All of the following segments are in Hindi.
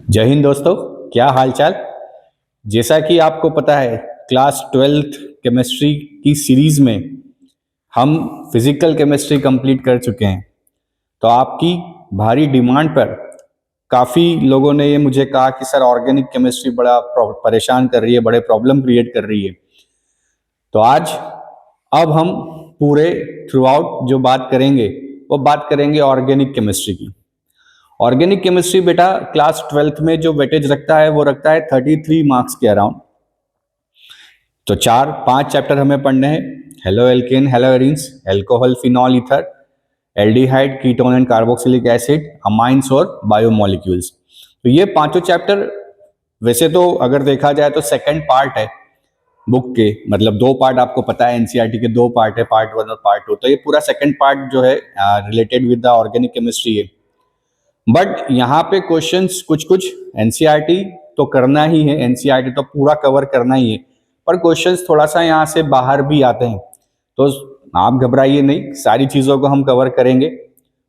जय हिंद दोस्तों, क्या हालचाल। जैसा कि आपको पता है, क्लास 12th केमिस्ट्री की सीरीज में हम फिजिकल केमिस्ट्री कंप्लीट कर चुके हैं। तो आपकी भारी डिमांड पर काफ़ी लोगों ने ये मुझे कहा कि सर ऑर्गेनिक केमिस्ट्री बड़ा परेशान कर रही है, बड़े प्रॉब्लम क्रिएट कर रही है। तो आज अब हम पूरे थ्रू आउट जो बात करेंगे वो बात करेंगे ऑर्गेनिक केमिस्ट्री की। ऑर्गेनिक केमिस्ट्री बेटा क्लास 12th में जो वेटेज रखता है वो रखता है 33 मार्क्स के अराउंड। तो 4-5 चैप्टर हमें पढ़ने हैं। Halo alkane, hello arenes, alcohol, phenol, ether, aldehyde, ketone and carboxylic acid, amines और बायोमोलिक्यूल्स। तो ये पांचों चैप्टर वैसे तो अगर देखा जाए तो सेकंड पार्ट है बुक के, मतलब दो पार्ट आपको पता है, एनसीईआरटी के दो पार्ट है, पार्ट 1 और पार्ट 2। तो ये पूरा सेकंड पार्ट जो है related with the organic chemistry है। बट यहाँ पे क्वेश्चंस कुछ कुछ एनसीईआरटी तो करना ही है, एनसीईआरटी तो पूरा कवर करना ही है, पर क्वेश्चंस थोड़ा सा यहाँ से बाहर भी आते हैं। तो आप घबराइए नहीं, सारी चीज़ों को हम कवर करेंगे।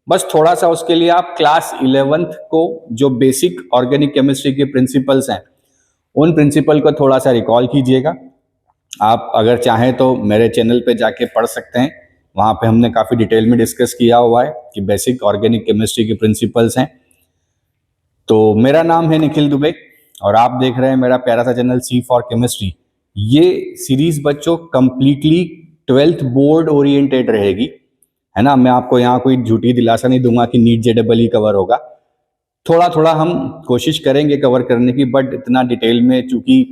बस थोड़ा सा उसके लिए आप क्लास 11th को जो बेसिक ऑर्गेनिक केमिस्ट्री के प्रिंसिपल्स हैं उन प्रिंसिपल को थोड़ा सा रिकॉल कीजिएगा। आप अगर चाहें तो मेरे चैनल पे जाके पढ़ सकते हैं, वहाँ पे हमने काफ़ी डिटेल में डिस्कस किया हुआ है कि बेसिक ऑर्गेनिक केमिस्ट्री के प्रिंसिपल्स हैं। तो मेरा नाम है निखिल दुबे और आप देख रहे हैं मेरा प्यारा सा चैनल सी फॉर केमिस्ट्री। ये सीरीज बच्चों कंप्लीटली 12th बोर्ड ओरिएंटेड रहेगी, है ना। मैं आपको यहाँ कोई झूठी दिलासा नहीं दूंगा कि नीट जेडबल ही कवर होगा। थोड़ा थोड़ा हम कोशिश करेंगे कवर करने की, बट इतना डिटेल में चूंकि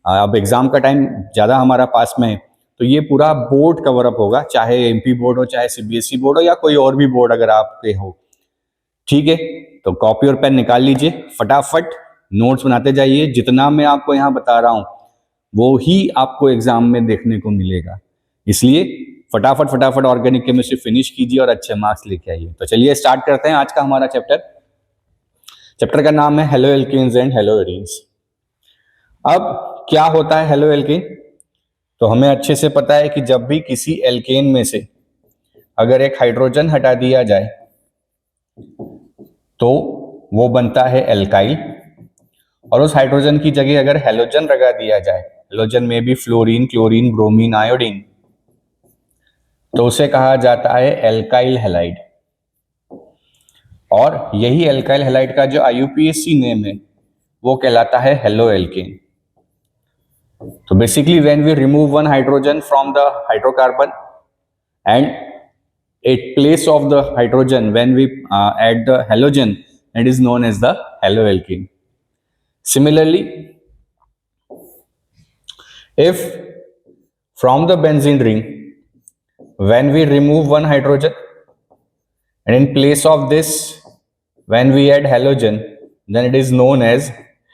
अब एग्जाम का टाइम ज़्यादा हमारा पास में है, तो ये पूरा बोर्ड कवर अप होगा, चाहे एमपी बोर्ड हो, चाहे सीबीएसई बोर्ड हो, या कोई और भी बोर्ड अगर आपके हो। ठीक है, तो कॉपी और पेन निकाल लीजिए, फटाफट नोट्स बनाते जाइए। जितना मैं आपको यहाँ बता रहा हूँ वो ही आपको एग्जाम में देखने को मिलेगा, इसलिए फटाफट फटाफट ऑर्गेनिक केमिस्ट्री फिनिश कीजिए और अच्छे मार्क्स लेके आइए। तो चलिए स्टार्ट करते हैं आज का हमारा चैप्टर। चैप्टर का नाम है haloalkanes and haloarenes. अब क्या होता है हेलो एल्केन? तो हमें अच्छे से पता है कि जब भी किसी एल्केन में से अगर एक हाइड्रोजन हटा दिया जाए तो वो बनता है एल्काइल, और उस हाइड्रोजन की जगह अगर हेलोजन लगा दिया जाए, हेलोजन में भी फ्लोरीन, क्लोरीन, ब्रोमीन, आयोडीन, तो उसे कहा जाता है एल्काइल हैलाइड। और यही एल्काइल हैलाइड का जो आईयूपीएसी नेम है वो कहलाता है हेलो एल्केन। तो basically when we remove one hydrogen from the hydrocarbon and at place of the hydrogen when we add the halogen, it is known as the haloalkene. Similarly, if from the benzene ring when we remove one hydrogen and in place of this when we add halogen, then it is known as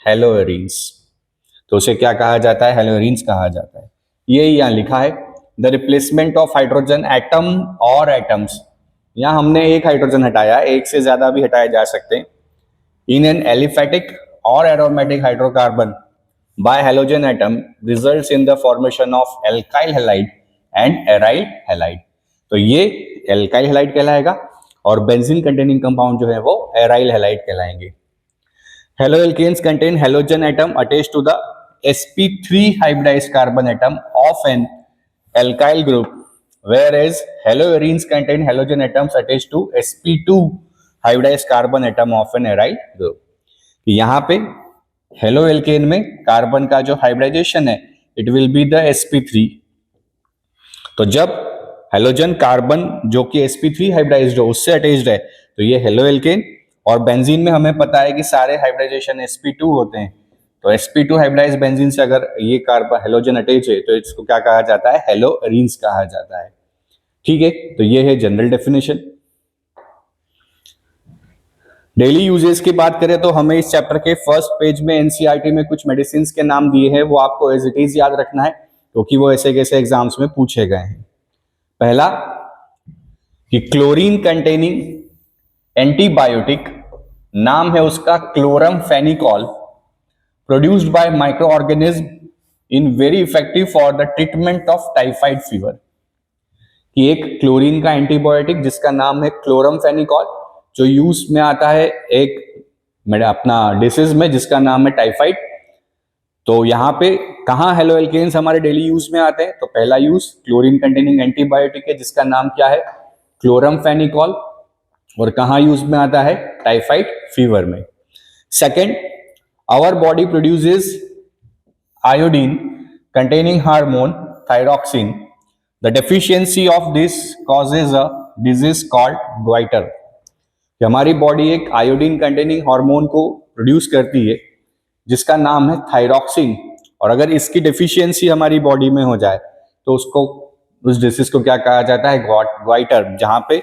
haloarenes. तो उसे क्या कहा जाता है? हेलोएरीन्स कहा जाता है। ये यहाँ लिखा है the replacement of hydrogen atom और एटम्स। यहाँ हमने एक हाइड्रोजन हटाया, एक से ज्यादा भी हटाए जा सकते हैं। इन एन एलिफेटिक और aromatic hydrocarbon bye halogen atom results in the formation of alkyl halide and aryl halide. तो ये एल्काइल हैलाइड कहलाएगा और बेंजीन कंटेनिंग कंपाउंड जो है वो एराइल हैलाइड कहलाएंगे। Haloalkanes contain halogen atom attached to the sp3 hybridized carbon atom of an alkyl group, whereas haloarenes contain halogen atoms attached to sp2 hybridized carbon atom of an aryl group. यहाँ पे हेलोएल्केन में कार्बन का जो हाइब्रिडाइजेशन है it will be the sp3। तो जब हेलोजन कार्बन जो कि sp3 हाइब्रिडाइज्ड हो उससे अटैच्ड है तो ये हेलोएल्केन। और बेंजीन में हमें पता है कि सारे हाइब्रिडाइजेशन sp2 होते हैं, तो sp2 हाइब्रिडाइज्ड बेंजीन से अगर ये कार्बन हेलोजन अटैच है तो इसको क्या कहा जाता है? हेलोएरीन्स कहा जाता है। ठीक है, तो ये है जनरल डेफिनेशन। डेली यूजेस की बात करें तो हमें इस चैप्टर के फर्स्ट पेज में एनसीईआरटी में कुछ मेडिसिन के नाम दिए हैं, वो आपको एज इट इज याद रखना है क्योंकि वो ऐसे कैसे एग्जाम्स में पूछे गए हैं। पहला कि क्लोरीन कंटेनिंग एंटीबायोटिक, नाम है उसका chloramphenicol, produced by microorganism in very effective for the treatment of typhoid fever. कि एक क्लोरीन का एंटीबायोटिक जिसका नाम है क्लोरमफेनिकॉल, जो यूज में आता है एक मेरा अपना डिसीज में जिसका नाम है टाइफाइड। तो यहाँ पे कहाँ हेलो एल्केन्स हमारे डेली यूज में आते हैं? तो पहला यूज क्लोरीन कंटेनिंग एंटीबायोटिक है जिसका नाम क्या है? क्लोरमफेनिकॉल। और कहाँ यूज में आता है? टाइफाइड फीवर में। Second, our body produces iodine containing hormone thyroxine. The deficiency of this causes a disease called goiter. कि हमारी बॉडी एक आयोडीन कंटेनिंग हार्मोन को प्रोड्यूस करती है जिसका नाम है थायरॉक्सिन, और अगर इसकी डेफिशिएंसी हमारी बॉडी में हो जाए तो उसको उस डिसीज को क्या कहा जाता है? ग्वाइटर, जहां पे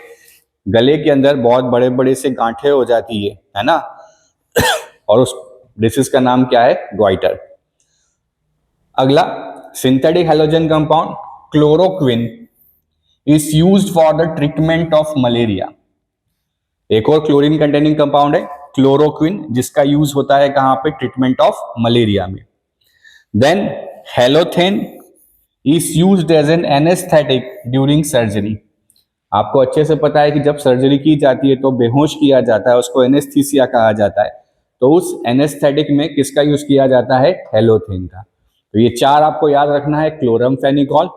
गले के अंदर बहुत बड़े बड़े से गांठें हो जाती है ना, और उस डिसीज का नाम क्या है? ग्वाइटर। अगला, synthetic halogen compound chloroquine is used for the treatment of malaria. एक और क्लोरीन कंटेनिंग कंपाउंड है क्लोरोक्विन जिसका यूज होता है कहां पे? ट्रीटमेंट ऑफ मलेरिया में। Then halothane is used as an anaesthetic during surgery. आपको अच्छे से पता है कि जब सर्जरी की जाती है तो बेहोश किया जाता है, उसको एनेस्थीसिया कहा जाता है। तो उस एनेस्थेटिक में किसका यूज किया जाता है? हेलोथेन का। तो ये चार आपको याद रखना है। क्लोरमफेनिकॉल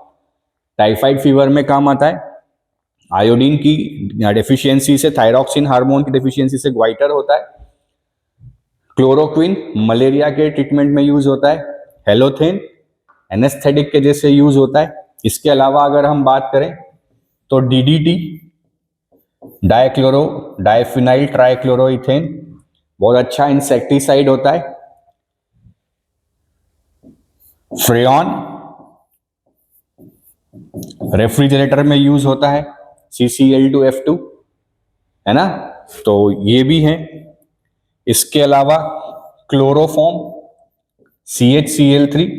टाइफाइड फीवर में काम आता है, आयोडीन की डेफिशिएंसी से, थायरॉक्सिन हार्मोन की डेफिशिएंसी से ग्वाइटर होता है, क्लोरोक्विन मलेरिया के ट्रीटमेंट में यूज होता है, हेलोथेन एनेस्थेटिक के जैसे यूज होता है। इसके अलावा अगर हम बात करें तो डीडीटी डाइक्लोरो डाइफिनाइल ट्राइक्लोरोइथेन बहुत अच्छा इंसेक्टिसाइड होता है। फ्रेऑन रेफ्रिजरेटर में यूज होता है, CCl2F2 है ना, तो ये भी है। इसके अलावा क्लोरोफॉर्म CHCl3,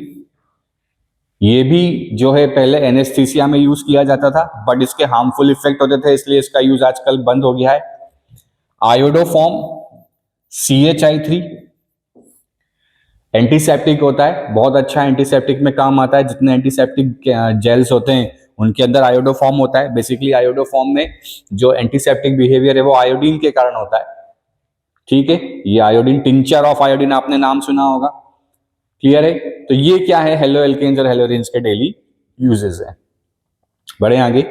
ये भी जो है पहले एनेस्थीसिया में यूज किया जाता था बट इसके हार्मफुल इफेक्ट होते थे इसलिए इसका यूज आजकल बंद हो गया है। आयोडोफॉर्म CHI3 एंटीसेप्टिक होता है, बहुत अच्छा एंटीसेप्टिक में काम आता है। जितने एंटीसेप्टिक जेल्स होते हैं उनके अंदर आयोडोफॉर्म होता है। बेसिकली आयोडोफॉर्म में जो एंटीसेप्टिक बिहेवियर है वो आयोडीन के कारण होता है। ठीक है, ये आयोडीन, टिंचर ऑफ आयोडीन आपने नाम सुना होगा। क्लियर है? तो ये क्या है? हेलो एल्केन्स और हेलोजेन्स के डेली यूजेस है। बढ़े आगे।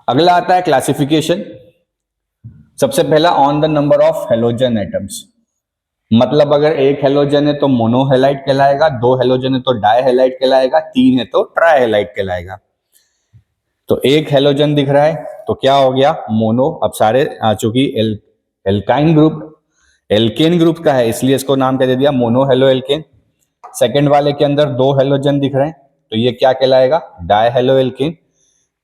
अगला आता है क्लासिफिकेशन। सबसे पहला, on the number of halogen atoms. मतलब अगर एक हेलोजन है तो मोनोहेलाइड कहलाएगा, दो हेलोजन है तो डायहेलाइड कहलाएगा, तीन है तो ट्राइहेलाइड कहलाएगा। तो एक हेलोजन दिख रहा है तो क्या हो गया? मोनो। अब सारे चूंकि एल्काइन ग्रुप एल्केन ग्रुप का है इसलिए इसको नाम क्या दे दिया? Mono halo alkane. सेकेंड वाले के अंदर दो हेलोजन दिख रहे हैं तो ये क्या कहलाएगा? डायहेलो एल्केन।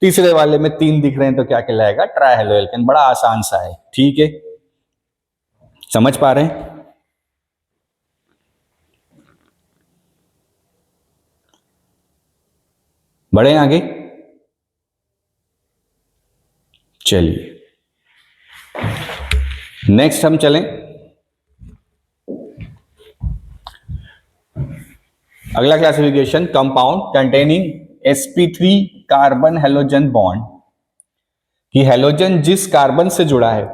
तीसरे वाले में तीन दिख रहे हैं तो क्या कहलाएगा? ट्राइहेलो एल्केन। बड़ा आसान सा है। ठीक है, समझ पा रहे हैं? बढ़े आगे। चलिए नेक्स्ट हम चलें। अगला classification, compound containing sp3 carbon halogen bond. कि हेलोजन जिस कार्बन से जुड़ा है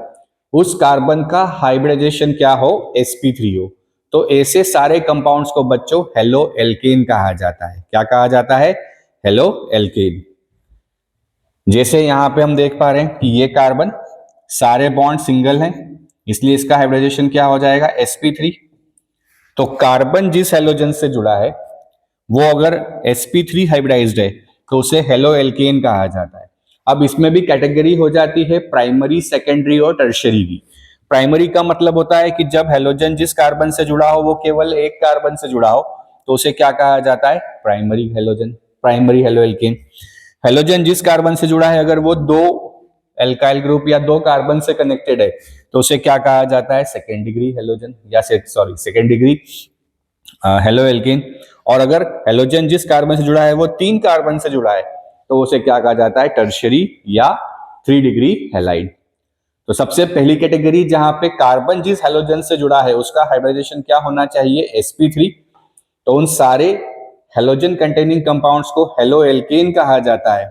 उस कार्बन का हाइब्रिडाइजेशन क्या हो? sp3 हो। तो ऐसे सारे कंपाउंड्स को बच्चों हेलो एल्केन कहा जाता है। क्या कहा जाता है? Halo alkane. जैसे यहां पे हम देख पा रहे हैं कि ये कार्बन सारे बॉन्ड सिंगल हैं इसलिए इसका हाइब्रिडाइजेशन क्या हो जाएगा? sp3। तो कार्बन जिस हेलोजन से जुड़ा है वो अगर sp3 हाइब्रिडाइज्ड है तो उसे हेलो एल्केन कहा जाता है। अब इसमें भी कैटेगरी हो जाती है प्राइमरी, सेकेंडरी और टर्शियरी की। प्राइमरी का मतलब होता है कि जब हेलोजन जिस कार्बन से जुड़ा हो वो केवल एक कार्बन से जुड़ा हो तो उसे क्या कहा जाता है? Primary halogen, primary halo alkane. Halogen जिस कार्बन से जुड़ा है अगर वो दो एल्काइल ग्रुप या दो कार्बन से कनेक्टेड है तो उसे क्या कहा जाता है? सेकेंड डिग्री हेलोजन या सेकेंड डिग्री हेलो एल्केन। और अगर हेलोजन जिस कार्बन से जुड़ा है वो तीन कार्बन से जुड़ा है तो उसे क्या कहा जाता है? टर्शियरी या 3 डिग्री हैलाइड। तो सबसे पहली कैटेगरी जहां पे कार्बन जिस हेलोजन से जुड़ा है उसका हाइब्रिडाइजेशन क्या होना चाहिए? sp3। तो उन सारे हेलोजन कंटेनिंग कंपाउंड्स को हेलो एल्केन कहा जाता है।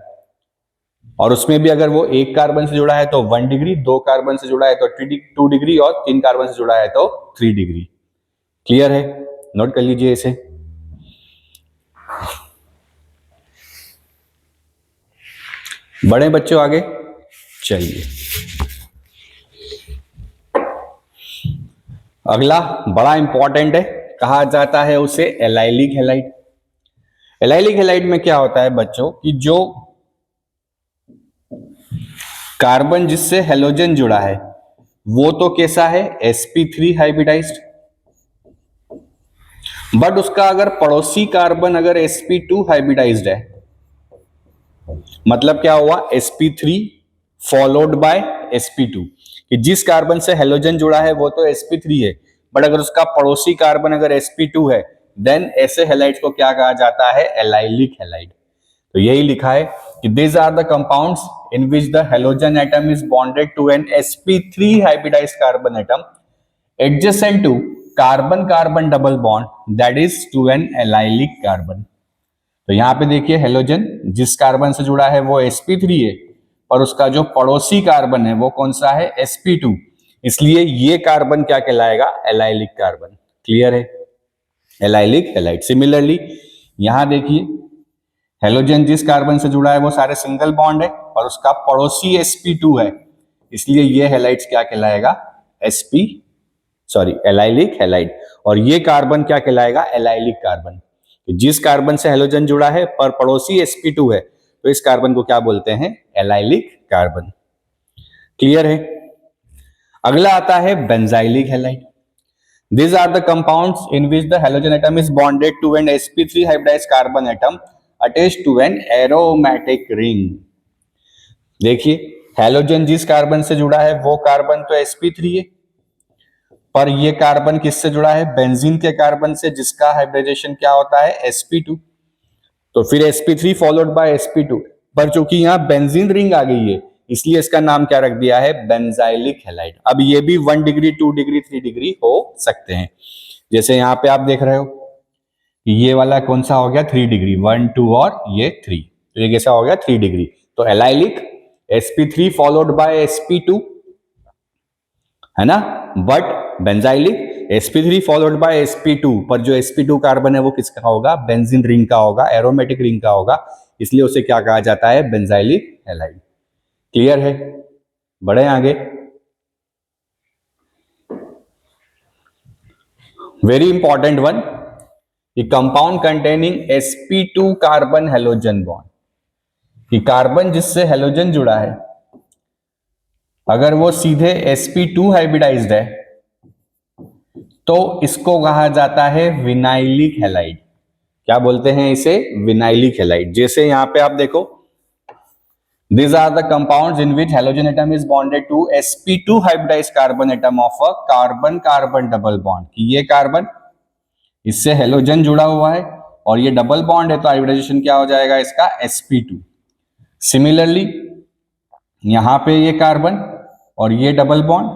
और उसमें भी अगर वो एक कार्बन से जुड़ा है तो 1 डिग्री, 2 कार्बन से जुड़ा है तो 2 डिग्री और 3 कार्बन से जुड़ा है तो 3 डिग्री। क्लियर है? नोट कर लीजिए इसे। बड़े बच्चों आगे चलिए। अगला बड़ा इंपॉर्टेंट है, कहा जाता है उसे एलाइलिक हैलाइड। एलाइलिक हैलाइड में क्या होता है बच्चों कि जो कार्बन जिससे हेलोजन जुड़ा है वो तो कैसा है, sp3 हाइब्रिडाइज्ड, बट उसका अगर पड़ोसी कार्बन अगर sp2 हाइब्रिडाइज्ड है, मतलब क्या हुआ, sp3 फॉलोड बाय sp2, कि जिस कार्बन से हेलोजन जुड़ा है वो तो sp3 है, बट अगर उसका पड़ोसी कार्बन अगर sp2 है, देन ऐसे हैलाइड्स को क्या कहा जाता है, एलाइलिक हैलाइड। तो यही लिखा है कि these are the compounds in which the halogen atom is bonded to an sp3 hybridized carbon atom adjacent to carbon carbon double bond that is to an allylic carbon। तो यहां पे देखिए हेलोजन जिस कार्बन से जुड़ा है वो sp3 है और उसका जो पड़ोसी कार्बन है वो कौन सा है, sp2, इसलिए ये कार्बन क्या कहलाएगा, एलाइलिक कार्बन। क्लियर है? Allylic halide. सिमिलरली यहां देखिए हेलोजन जिस कार्बन से जुड़ा है वो सारे सिंगल बॉन्ड है और उसका पड़ोसी sp2 है, इसलिए ये हैलाइड्स क्या कहलाएगा, एलाइलिक हैलाइड। और ये कार्बन क्या कहलाएगा, एलाइलिक कार्बन। जिस कार्बन से हेलोजन जुड़ा है पर पड़ोसी sp2 है तो इस कार्बन को क्या बोलते हैं, एलाइलिक कार्बन। क्लियर है? अगला आता है benzylic halide. These are the compounds in which the halogen atom is bonded to an sp3 hybridized carbon atom attached to an aromatic ring। देखिए हेलोजन जिस कार्बन से जुड़ा है वो कार्बन तो sp3 है, पर ये कार्बन किससे जुड़ा है, बेंजीन के कार्बन से जिसका हाइब्रिडाइजेशन क्या होता है, sp2। तो फिर sp3 फॉलोड बाय sp2, पर चूंकि यहाँ बेंजीन रिंग आ गई है इसलिए इसका नाम क्या रख दिया है, बेंजाइलिक हैलाइड। अब ये भी 1 डिग्री, 2 डिग्री, 3 डिग्री हो सकते हैं। जैसे यहाँ पे आप देख रहे हो कि ये वाला कौन सा हो गया, 3 डिग्री, 1 2 और ये 3, तो ये कैसा हो गया, 3 डिग्री। तो allylic sp3 followed by sp2 है ना, but benzylic sp3 followed by sp2, पर जो sp2 कार्बन है वो किसका होगा, बेंजीन रिंग का होगा, एरोमेटिक रिंग का होगा, इसलिए उसे क्या कहा जाता है, बेंजाइलिक हैलाइड। क्लियर है? बढ़े आगे। वेरी इंपॉर्टेंट वन, ये compound containing sp2 carbon halogen bond, कि कार्बन जिससे हेलोजन जुड़ा है अगर वो सीधे sp2 हाइब्रिडाइज्ड है तो इसको कहा जाता है विनाइलिक हैलाइड। क्या बोलते हैं इसे, विनाइलिक हैलाइड। जैसे यहां पे आप देखो, these are the compounds in which halogen atom is bonded to sp2 hybridized carbon atom of a carbon carbon double bond, कि ये कार्बन इससे हेलोजन जुड़ा हुआ है और ये डबल बॉन्ड है तो हाइब्रिडाइजेशन क्या हो जाएगा इसका, sp2। सिमिलरली यहां पे ये कार्बन और ये डबल बॉन्ड,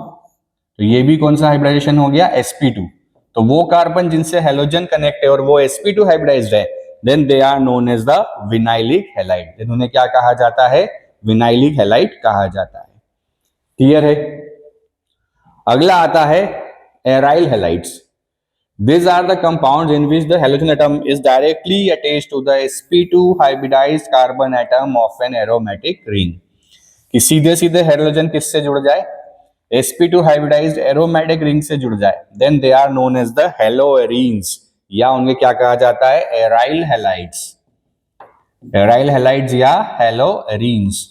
तो ये भी कौन सा हाइब्रिडाइजेशन हो गया, sp2। तो वो कार्बन जिनसे हेलोजन कनेक्ट है और वो sp2 हाइब्रिडाइज्ड है, then they are known as the vinylic halide. इन्होंने क्या कहा जाता है, विनाइलिक हैलाइड कहा जाता है। क्लियर है? अगला आता है aryl halides. These are the compounds in which the halogen atom is directly attached to the sp2 hybridized carbon atom of an aromatic ring, कि सीधे सीधे हेलोजन किससे जुड़ जाए, sp2 हाइब्रिडाइज्ड एरोमेटिक रिंग से जुड़ जाए, then they are known as the haloarenes, या उन्हें क्या कहा जाता है, एराइल हैलाइड्स। एराइल हैलाइड्स या हेलोएरीन्स।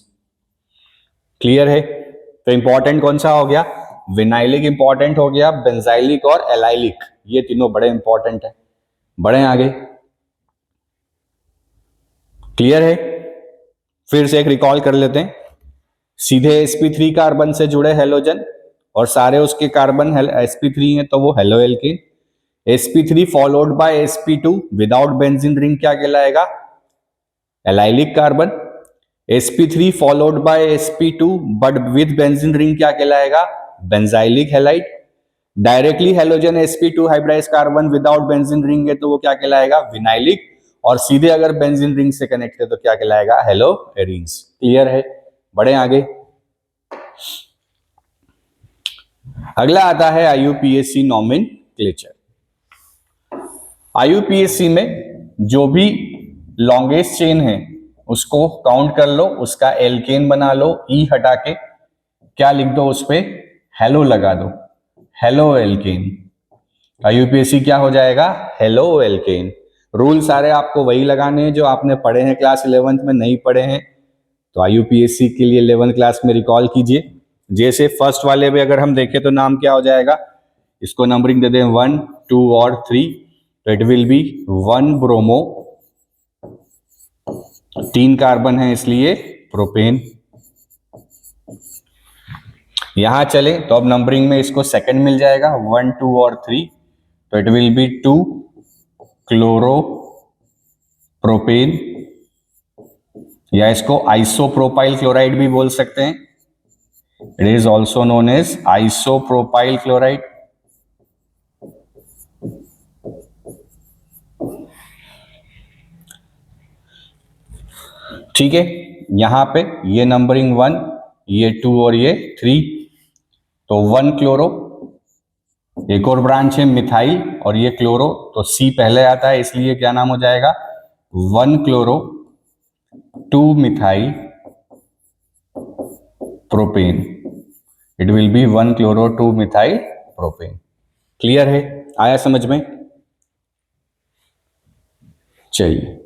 क्लियर है? तो इंपॉर्टेंट कौन सा हो गया, विनाइलिक इंपॉर्टेंट हो गया, बेंजाइलिक और एलाइलिक, ये तीनों बड़े इंपॉर्टेंट है। बढ़े आगे। क्लियर है? फिर से एक रिकॉल कर लेते हैं। सीधे sp3 कार्बन से जुड़े हेलोजन और सारे उसके कार्बन sp3 हैं तो वो halo alkane. sp3 followed by sp2 without benzene ring क्या कहलाएगा, allylic carbon. sp3 followed by sp2 but with benzene ring क्या कहलाएगा, benzylic halide. Directly halogen sp2 hybridised carbon without benzene ring है तो वो क्या कहलाएगा, विनाइलिक। और सीधे अगर बेंजीन रिंग से कनेक्ट है तो क्या कहलाएगा, हेलो एरीन्स। क्लियर है, बढ़े आगे। अगला आता है आईयूपीएसी नॉमेनक्लेचर। आईयूपीएसी में जो भी लॉन्गेस्ट चेन है उसको काउंट कर लो, उसका एल्केन बना लो, ई हटा के क्या लिख दो, उस पे हेलो लगा दो, हेलो एल्केन। आईयूपीएसी क्या हो जाएगा, हेलो एल्केन। रूल सारे आपको वही लगाने हैं जो आपने पढ़े हैं क्लास 11th में, नहीं पढ़े हैं तो आईयूपीएसी के लिए 11th क्लास में रिकॉल कीजिए। जैसे फर्स्ट वाले में अगर हम देखें तो नाम क्या हो जाएगा, इसको नंबरिंग दे दें 1, 2 और 3, तो it will B 1 bromo, 3 carbon है इसलिए प्रोपेन। यहां चले तो अब नंबरिंग में इसको सेकंड मिल जाएगा, 1, 2 और 3, तो it will be 2 chloro propane, या इसको आइसोप्रोपाइल क्लोराइड भी बोल सकते हैं। It is also known as isopropyl chloride. ठीक है, यहां पे ये नंबरिंग 1, ये 2 और ये 3, तो 1 क्लोरो, एक और ब्रांच है मिथाइल और ये क्लोरो, तो सी पहले आता है इसलिए क्या नाम हो जाएगा, 1 chloro 2 methyl propane. It will B 1 chloro 2 methyl propane. Clear है, आया समझ में? चलिए,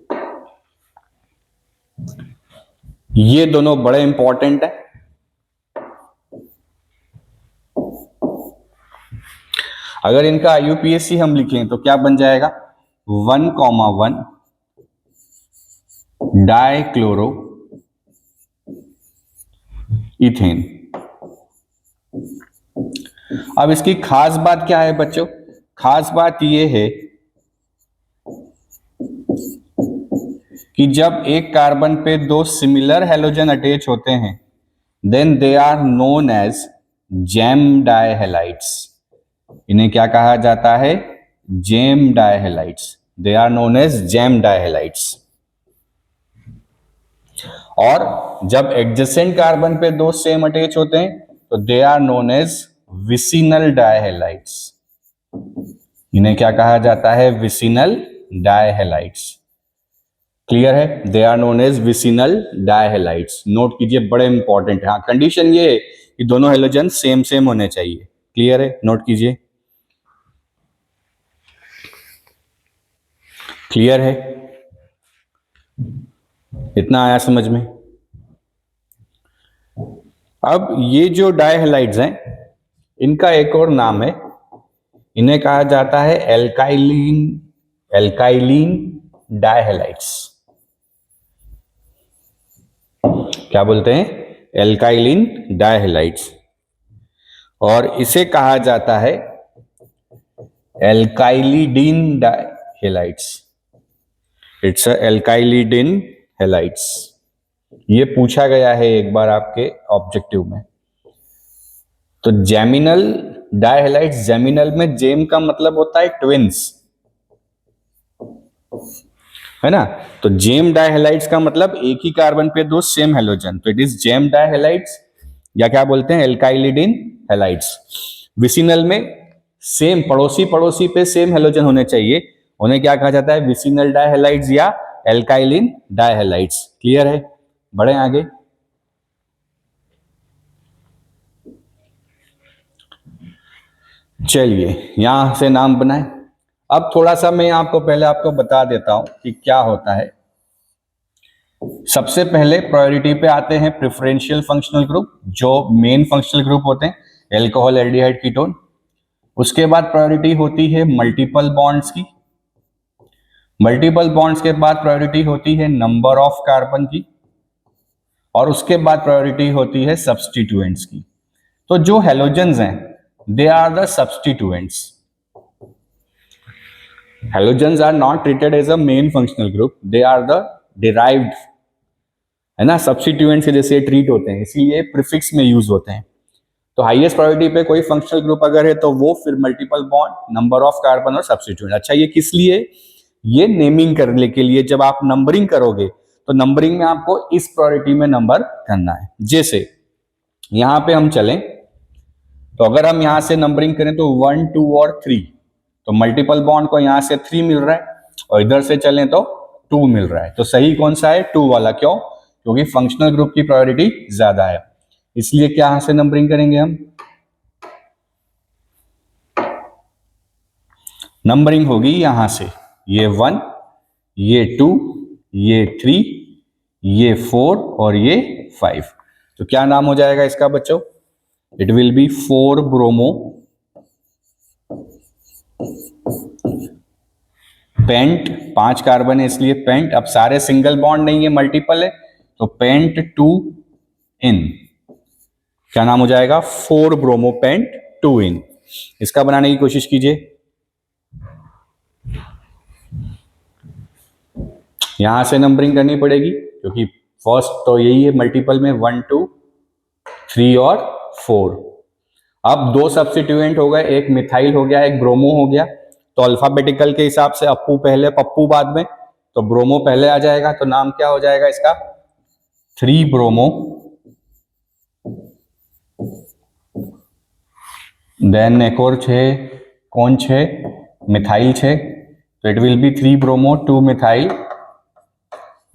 ये दोनों बड़े इंपॉर्टेंट है। अगर इनका आईयूपीएसी हम लिखें तो क्या बन जाएगा, 1,1 डाइक्लोरो इथेन। अब इसकी खास बात क्या है बच्चों, खास बात यह है कि जब एक कार्बन पे 2 सिमिलर हैलोजन अटैच होते हैं then they are known as gem dihalides. इन्हें क्या कहा जाता है, gem dihalides. They are known as gem dihalides. और जब एडजेसेंट कार्बन पे 2 सेम अटैच होते हैं तो they are known as vicinal dihalides. इन्हें क्या कहा जाता है, विसिनल डाइहैलाइड्स। क्लियर है, they are known as vicinal dihalides. Note कीजिए, बड़े इंपॉर्टेंट है। हाँ, कंडीशन ये है कि दोनों हैलोजन सेम सेम होने चाहिए। क्लियर है, नोट कीजिए। क्लियर है, इतना आया समझ में? अब ये जो डाइहैलाइड्स हैं इनका एक और नाम है, इन्हें कहा जाता है एल्काइलिन डाइहैलाइड्स। क्या बोलते हैं, एल्काइलिन डाइहैलाइड्स। और इसे कहा जाता है एल्काइलिडीन डाइहैलाइड्स। It's एल्काइलिडीन halides. ये पूछा गया है एक बार आपके ऑब्जेक्टिव में। तो जेमिनल डाइहैलाइड्स, जेमिनल में जेम का मतलब होता है ट्विंस, है ना। तो जेम डाइहैलाइड्स का मतलब एक ही कार्बन पे 2 सेम हैलोजन, तो इट इज जेम डाइहैलाइड्स, या क्या बोलते हैं, एल्काइलिडीन हैलाइड्स। विसिनल में सेम पड़ोसी पड़ोसी पे सेम हैलोजन होने चाहिए, उन्हें क्या कहा जाता है, विसिनल डाइहैलाइड्स या एल्काइलिन डाइहैलाइड्स। क्लियर है, बढ़े आगे। चलिए, यहां से नाम बनाए। अब थोड़ा सा मैं आपको पहले आपको बता देता हूं कि क्या होता है। सबसे पहले प्रायोरिटी पे आते हैं प्रेफरेंशियल फंक्शनल ग्रुप, जो मेन फंक्शनल ग्रुप होते हैं, एल्कोहल, एल्डिहाइड, कीटोन। उसके बाद प्रायोरिटी होती है मल्टीपल बॉन्ड्स की। मल्टीपल बॉन्ड्स के बाद प्रायोरिटी होती है नंबर ऑफ कार्बन की, और उसके बाद प्रायोरिटी होती है सब्स्टिट्यूएंट्स की। तो जो हैलोजेंस हैं they are the substituents. Halogens are not treated as a main functional group, they are the derived, है ना, सब्स्टिट्यूएंट्स के जैसे ट्रीट होते हैं, इसीलिए प्रीफिक्स में यूज होते हैं। तो हाईएस्ट प्रायोरिटी पे कोई फंक्शनल ग्रुप अगर है तो वो फिर multiple bond, number of carbon और सब्स्टिट्यूएंट। अच्छा, ये किस लिए, ये नेमिंग करने के लिए जब आप नंबरिंग करोगे तो नंबरिंग में आपको इस प्रायोरिटी में नंबर करना है। जैसे यहां पे हम चलें तो अगर हम यहां से नंबरिंग करें तो 1 2 और 3, तो मल्टीपल बॉन्ड को यहां से 3 मिल रहा है और इधर से चलें तो 2 मिल रहा है। तो सही कौन सा है? 2 वाला। क्यों? क्योंकि फंक्शनल ग्रुप की प्रायोरिटी ज्यादा है, इसलिए क्या यहां से नंबरिंग करेंगे हम? नंबरिंग होगी यहां से, ये 1, ये 2, ये 3, ये 4 और ये 5। तो क्या नाम हो जाएगा इसका बच्चों? It will B 4 bromo paint. 5 carbon है इसलिए पेंट। अब सारे सिंगल बॉन्ड नहीं है, मल्टीपल है, तो पेंट 2 इन। क्या नाम हो जाएगा? 4 ब्रोमो पेंट 2 इन। इसका बनाने की कोशिश कीजिए। यहां से नंबरिंग करनी पड़ेगी क्योंकि फर्स्ट तो यही है मल्टीपल में, 1 2 3 और 4। अब 2 सब्स्टिट्यूएंट हो गए, एक मिथाइल हो गया, एक ब्रोमो हो गया। तो अल्फाबेटिकल के हिसाब से अप्पू पहले पप्पू बाद में, तो ब्रोमो पहले आ जाएगा। तो नाम क्या हो जाएगा इसका? 3 ब्रोमो। देन एक और कौन मिथाइल तो it will be 3 bromo 2 methyl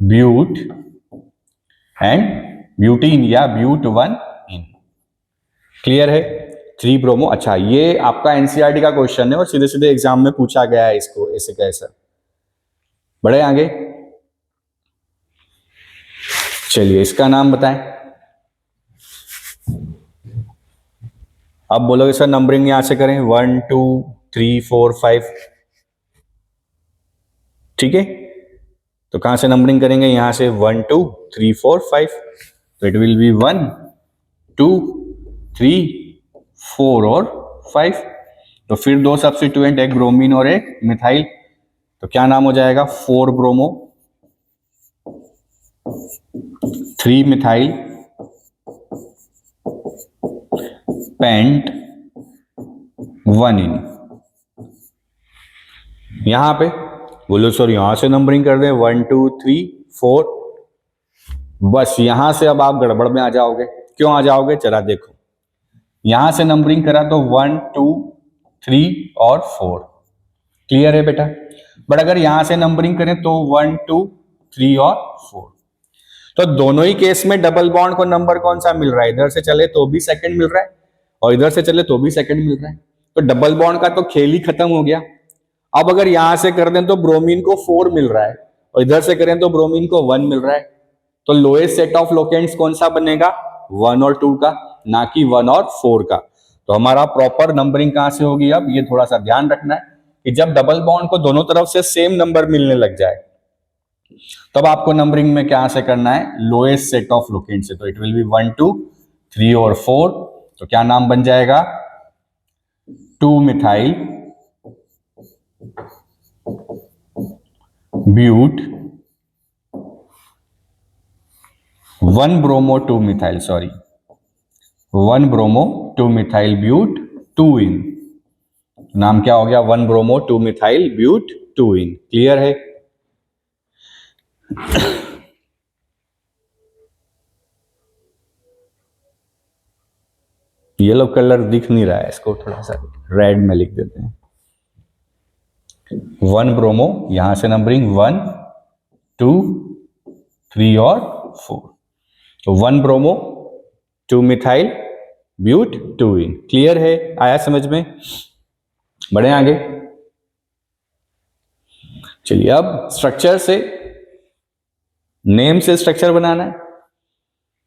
but and butene या ब्यूट 1 इन। क्लियर है? 3 ब्रोमो। अच्छा, ये आपका एनसीईआरटी का क्वेश्चन है और सीधे सीधे एग्जाम में पूछा गया है इसको ऐसे कैसा। बढ़े आगे, चलिए इसका नाम बताएं। अब बोलोगे सर नंबरिंग यहां से करें 1 2 3 4 5, ठीक है। तो कहां से नंबरिंग करेंगे? यहां से 1 2 3 4 5। तो इट विल बी 1 2 3 4 और 5। तो फिर 2 सब्स्टिट्यूएंट, एक ब्रोमीन और एक मिथाइल। तो क्या नाम हो जाएगा? 4 ब्रोमो 3 मिथाइल पेंट 1 इन। यहां पे बोलो सर यहां से नंबरिंग कर दें 1 2 3 4। बस यहां से अब आप गड़बड़ में आ जाओगे। क्यों आ जाओगे? जरा देखो, यहां से नंबरिंग करा तो 1 2 3 और 4। क्लियर है बेटा? बट अगर यहां से नंबरिंग करें तो 1 2 3 और 4। तो दोनों ही केस में डबल बॉन्ड को नंबर कौन सा मिल रहा है? इधर से चले तो भी सेकंड मिल रहा है और इधर से चले तो भी सेकंड मिल रहा है। तो डबल बॉन्ड का तो खेल ही खत्म हो गया। अब अगर यहां से कर दें तो ब्रोमीन को 4 मिल रहा है और इधर से करें तो ब्रोमीन को 1 मिल रहा है। तो लोएस्ट सेट ऑफ लोकेंट्स कौन सा बनेगा? 1 और 2 का, ना कि 1 और 4 का। तो हमारा प्रॉपर नंबरिंग कहां से होगी? अब ये थोड़ा सा ध्यान रखना है कि जब डबल बॉन्ड को दोनों तरफ से सेम नंबर मिलने लग जाए तब आपको नंबरिंग में क्या से करना है? लोएस्ट सेट ऑफ लोकेंट से। तो इट विल बी 1 2 3 और 4। तो क्या नाम बन जाएगा? 2 methyl but 1 bromo 2 methyl, sorry 1 bromo 2 methyl but 2 ene. नाम क्या हो गया? 1 bromo 2 methyl but 2 ene. Clear है? येलो कलर दिख नहीं रहा है, इसको थोड़ा सा रेड में लिख देते हैं। 1 ब्रोमो, यहां से नंबरिंग 1 2 3 और 4। तो 1 bromo 2 methyl but 2 ene. Clear है? आया समझ में? बढ़े आगे, चलिए अब स्ट्रक्चर से, नेम से स्ट्रक्चर बनाना है।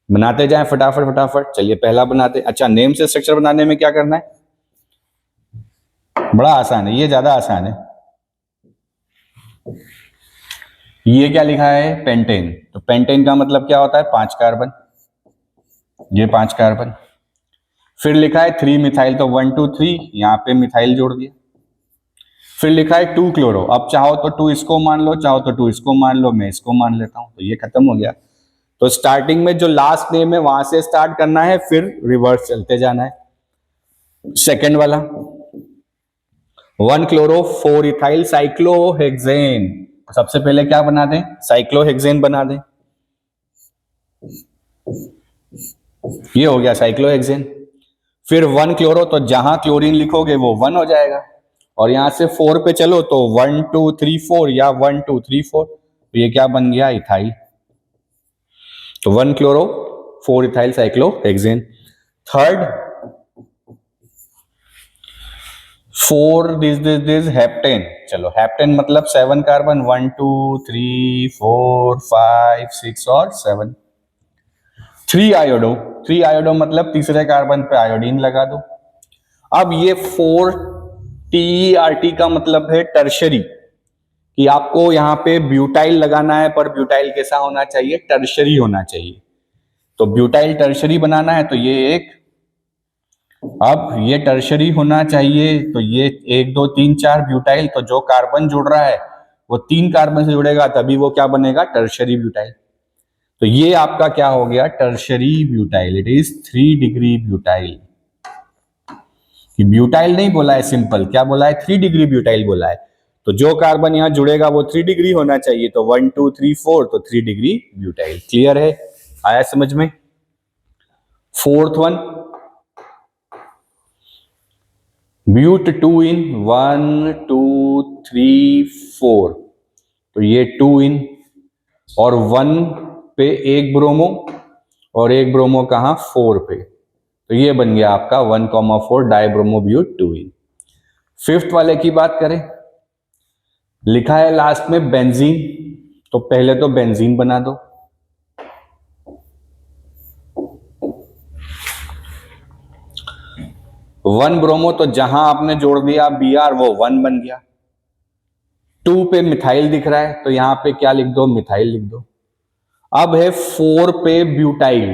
बनाते जाएं फटाफट फटाफट। चलिए पहला बनाते। अच्छा, नेम से स्ट्रक्चर बनाने में क्या करना है? बड़ा आसान है, ये ज्यादा आसान है। ये क्या लिखा है? पेंटेन। तो पेंटेन का मतलब क्या होता है? 5 कार्बन। ये 5 कार्बन। फिर लिखा है 3 मिथाइल, तो 1 2 3 यहां पे मिथाइल जोड़ दिया। फिर लिखा है 2 क्लोरो। अब चाहो तो 2 इसको मान लो, चाहो तो 2 इसको मान लो, मैं इसको मान लेता हूं। तो ये खत्म हो गया। तो स्टार्टिंग में जो लास्ट नेम है वहां से स्टार्ट करना है, फिर रिवर्स चलते जाना है। सेकेंड वाला 1 क्लोरो 4 इथाइल साइक्लोहेक्सेन। सबसे पहले क्या बना दें, साइक्लोहेक्सेन बना दें। ये हो गया साइक्लोहेक्सेन। फिर 1 क्लोरो, तो जहां क्लोरीन लिखोगे वो 1 हो जाएगा, और यहां से 4 पे चलो तो 1 2 3 4 या 1 2 3 4, तो ये क्या बन गया, इथाइल। तो 1 chloro 4 ethyl cyclohexane. Third 4 this heptane. चलो हेप्टेन मतलब 7 कार्बन, 1 2 3 4 5 6 और 7। 3 आयोडो, 3 आयोडो मतलब तीसरे कार्बन पे आयोडीन लगा दो। अब ये 4 TERT का मतलब है टर्शरी, कि आपको यहाँ पे ब्यूटाइल लगाना है, पर ब्यूटाइल कैसा होना चाहिए, टर्शरी होना चाहिए। तो ब्यूटाइल टर्शरी बनाना है तो ये एक, अब ये टर्शरी होना चाहिए, तो ये 1 2 3 4 ब्यूटाइल, तो जो कार्बन जुड़ रहा है वो 3 कार्बन से जुड़ेगा, तभी वो क्या बनेगा, टर्शरी ब्यूटाइल। तो ये आपका क्या हो गया, tertiary butyl. It is 3 degree butyl. कि ब्यूटाइल नहीं बोला है सिंपल, क्या बोला है, 3 डिग्री ब्यूटाइल बोला है। तो जो कार्बन यहां जुड़ेगा वो 3 डिग्री होना चाहिए, तो 1 2 3 4, तो 3 डिग्री ब्यूटाइल। क्लियर है, आया समझ में। फोर्थ वन, ब्यूट 2 इन 1 2 3 4, तो ये 2 इन, और 1 पे एक ब्रोमो, और एक ब्रोमो कहां, 4 पे, तो ये बन गया आपका 1,4 डाइब्रोमो ब्यूट 2 इन। फिफ्थ वाले की बात करें, लिखा है लास्ट में बेंजीन, तो पहले तो बेंजीन बना दो। वन ब्रोमो, तो जहां आपने जोड़ दिया Br वो 1 बन गया। 2 पे मिथाइल दिख रहा है, तो यहां पे क्या लिख दो, मिथाइल लिख दो। अब है 4 पे ब्यूटाइल,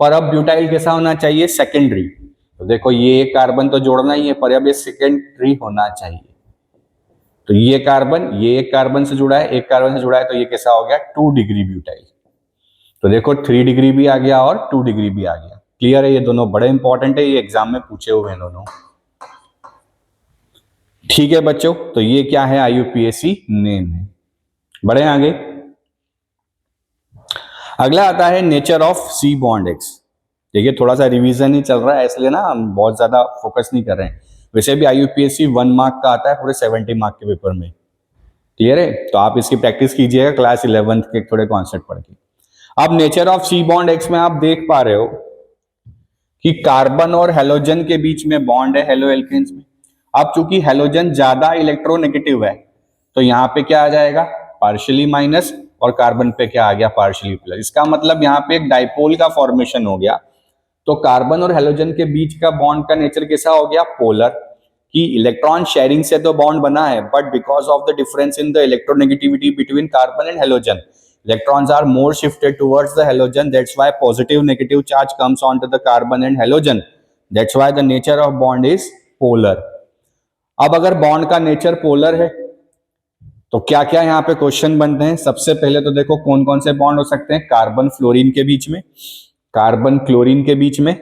पर अब ब्यूटाइल कैसा होना चाहिए, सेकेंडरी। तो देखो ये एक कार्बन तो जोड़ना ही है, पर अब ये सेकेंडरी होना चाहिए। तो ये कार्बन, ये एक कार्बन से जुड़ा है, एक कार्बन से जुड़ा है, तो ये कैसा हो गया, 2 डिग्री ब्यूटाइल। तो देखो 3 डिग्री भी आ गया और 2 डिग्री भी आ गया। क्लियर है, ये दोनों बड़े इंपॉर्टेंट है, ये एग्जाम में पूछे हुए हैं दोनों। ठीक है बच्चों, तो ये क्या है, IUPAC नेम है। बढ़े आगे, अगला आता है nature of C bond X। देखिए थोड़ा सा रिवीजन ही चल रहा है, इसलिए ना हम बहुत ज्यादा फोकस नहीं कर रहे हैं। वैसे भी IUPAC 1 मार्क का आता है पूरे 70 मार्क के पेपर में। क्लियर है, तो आप इसकी प्रैक्टिस कीजिएगा क्लास 11th के थोड़े कॉन्सेप्ट पढ़ के। अब nature of C bond X में आप देख पा रहे हो कि कार्बन और हेलोजन के बीच में बॉन्ड है हेलो एल्केन्स में। अब चूंकि हेलोजन ज्यादा इलेक्ट्रोनेगेटिव है, तो यहाँ पे क्या आ जाएगा, पार्शियली माइनस, और कार्बन पे क्या आ गया, पार्शियली प्लस। इसका मतलब यहाँ पे एक डाइपोल का फॉर्मेशन हो गया। तो कार्बन और हेलोजन के बीच का बॉन्ड का नेचर कैसा हो गया, पोलर, कि इलेक्ट्रॉन शेयरिंग से तो बॉन्ड बना है, but because of the difference in the electronegativity between carbon and halogen, electrons are more shifted towards the halogen. That's why positive negative charge comes onto the carbon and halogen. That's why the nature of bond is polar. अब अगर बॉन्ड का नेचर पोलर है तो क्या क्या यहाँ पे क्वेश्चन बनते हैं। सबसे पहले तो देखो कौन कौन से बॉन्ड हो सकते हैं, कार्बन फ्लोरीन के बीच में, कार्बन क्लोरीन के बीच में,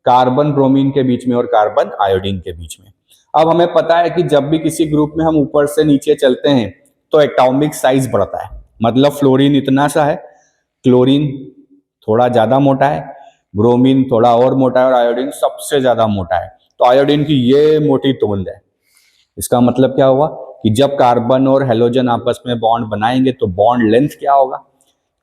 कार्बन ब्रोमीन के बीच में, और कार्बन आयोडीन के बीच में। अब हमें पता है कि जब भी किसी ग्रुप में हम ऊपर से नीचे चलते हैं तो एटॉमिक साइज बढ़ता है। मतलब फ्लोरीन इतना सा है, क्लोरीन थोड़ा ज्यादा मोटा है, ब्रोमीन थोड़ा और मोटा है, और आयोडीन सबसे ज्यादा मोटा है। तो आयोडीन की ये मोटी तोंद है। इसका मतलब क्या हुआ कि जब कार्बन और हेलोजन आपस में बॉन्ड बनाएंगे तो बॉन्ड लेंथ क्या होगा,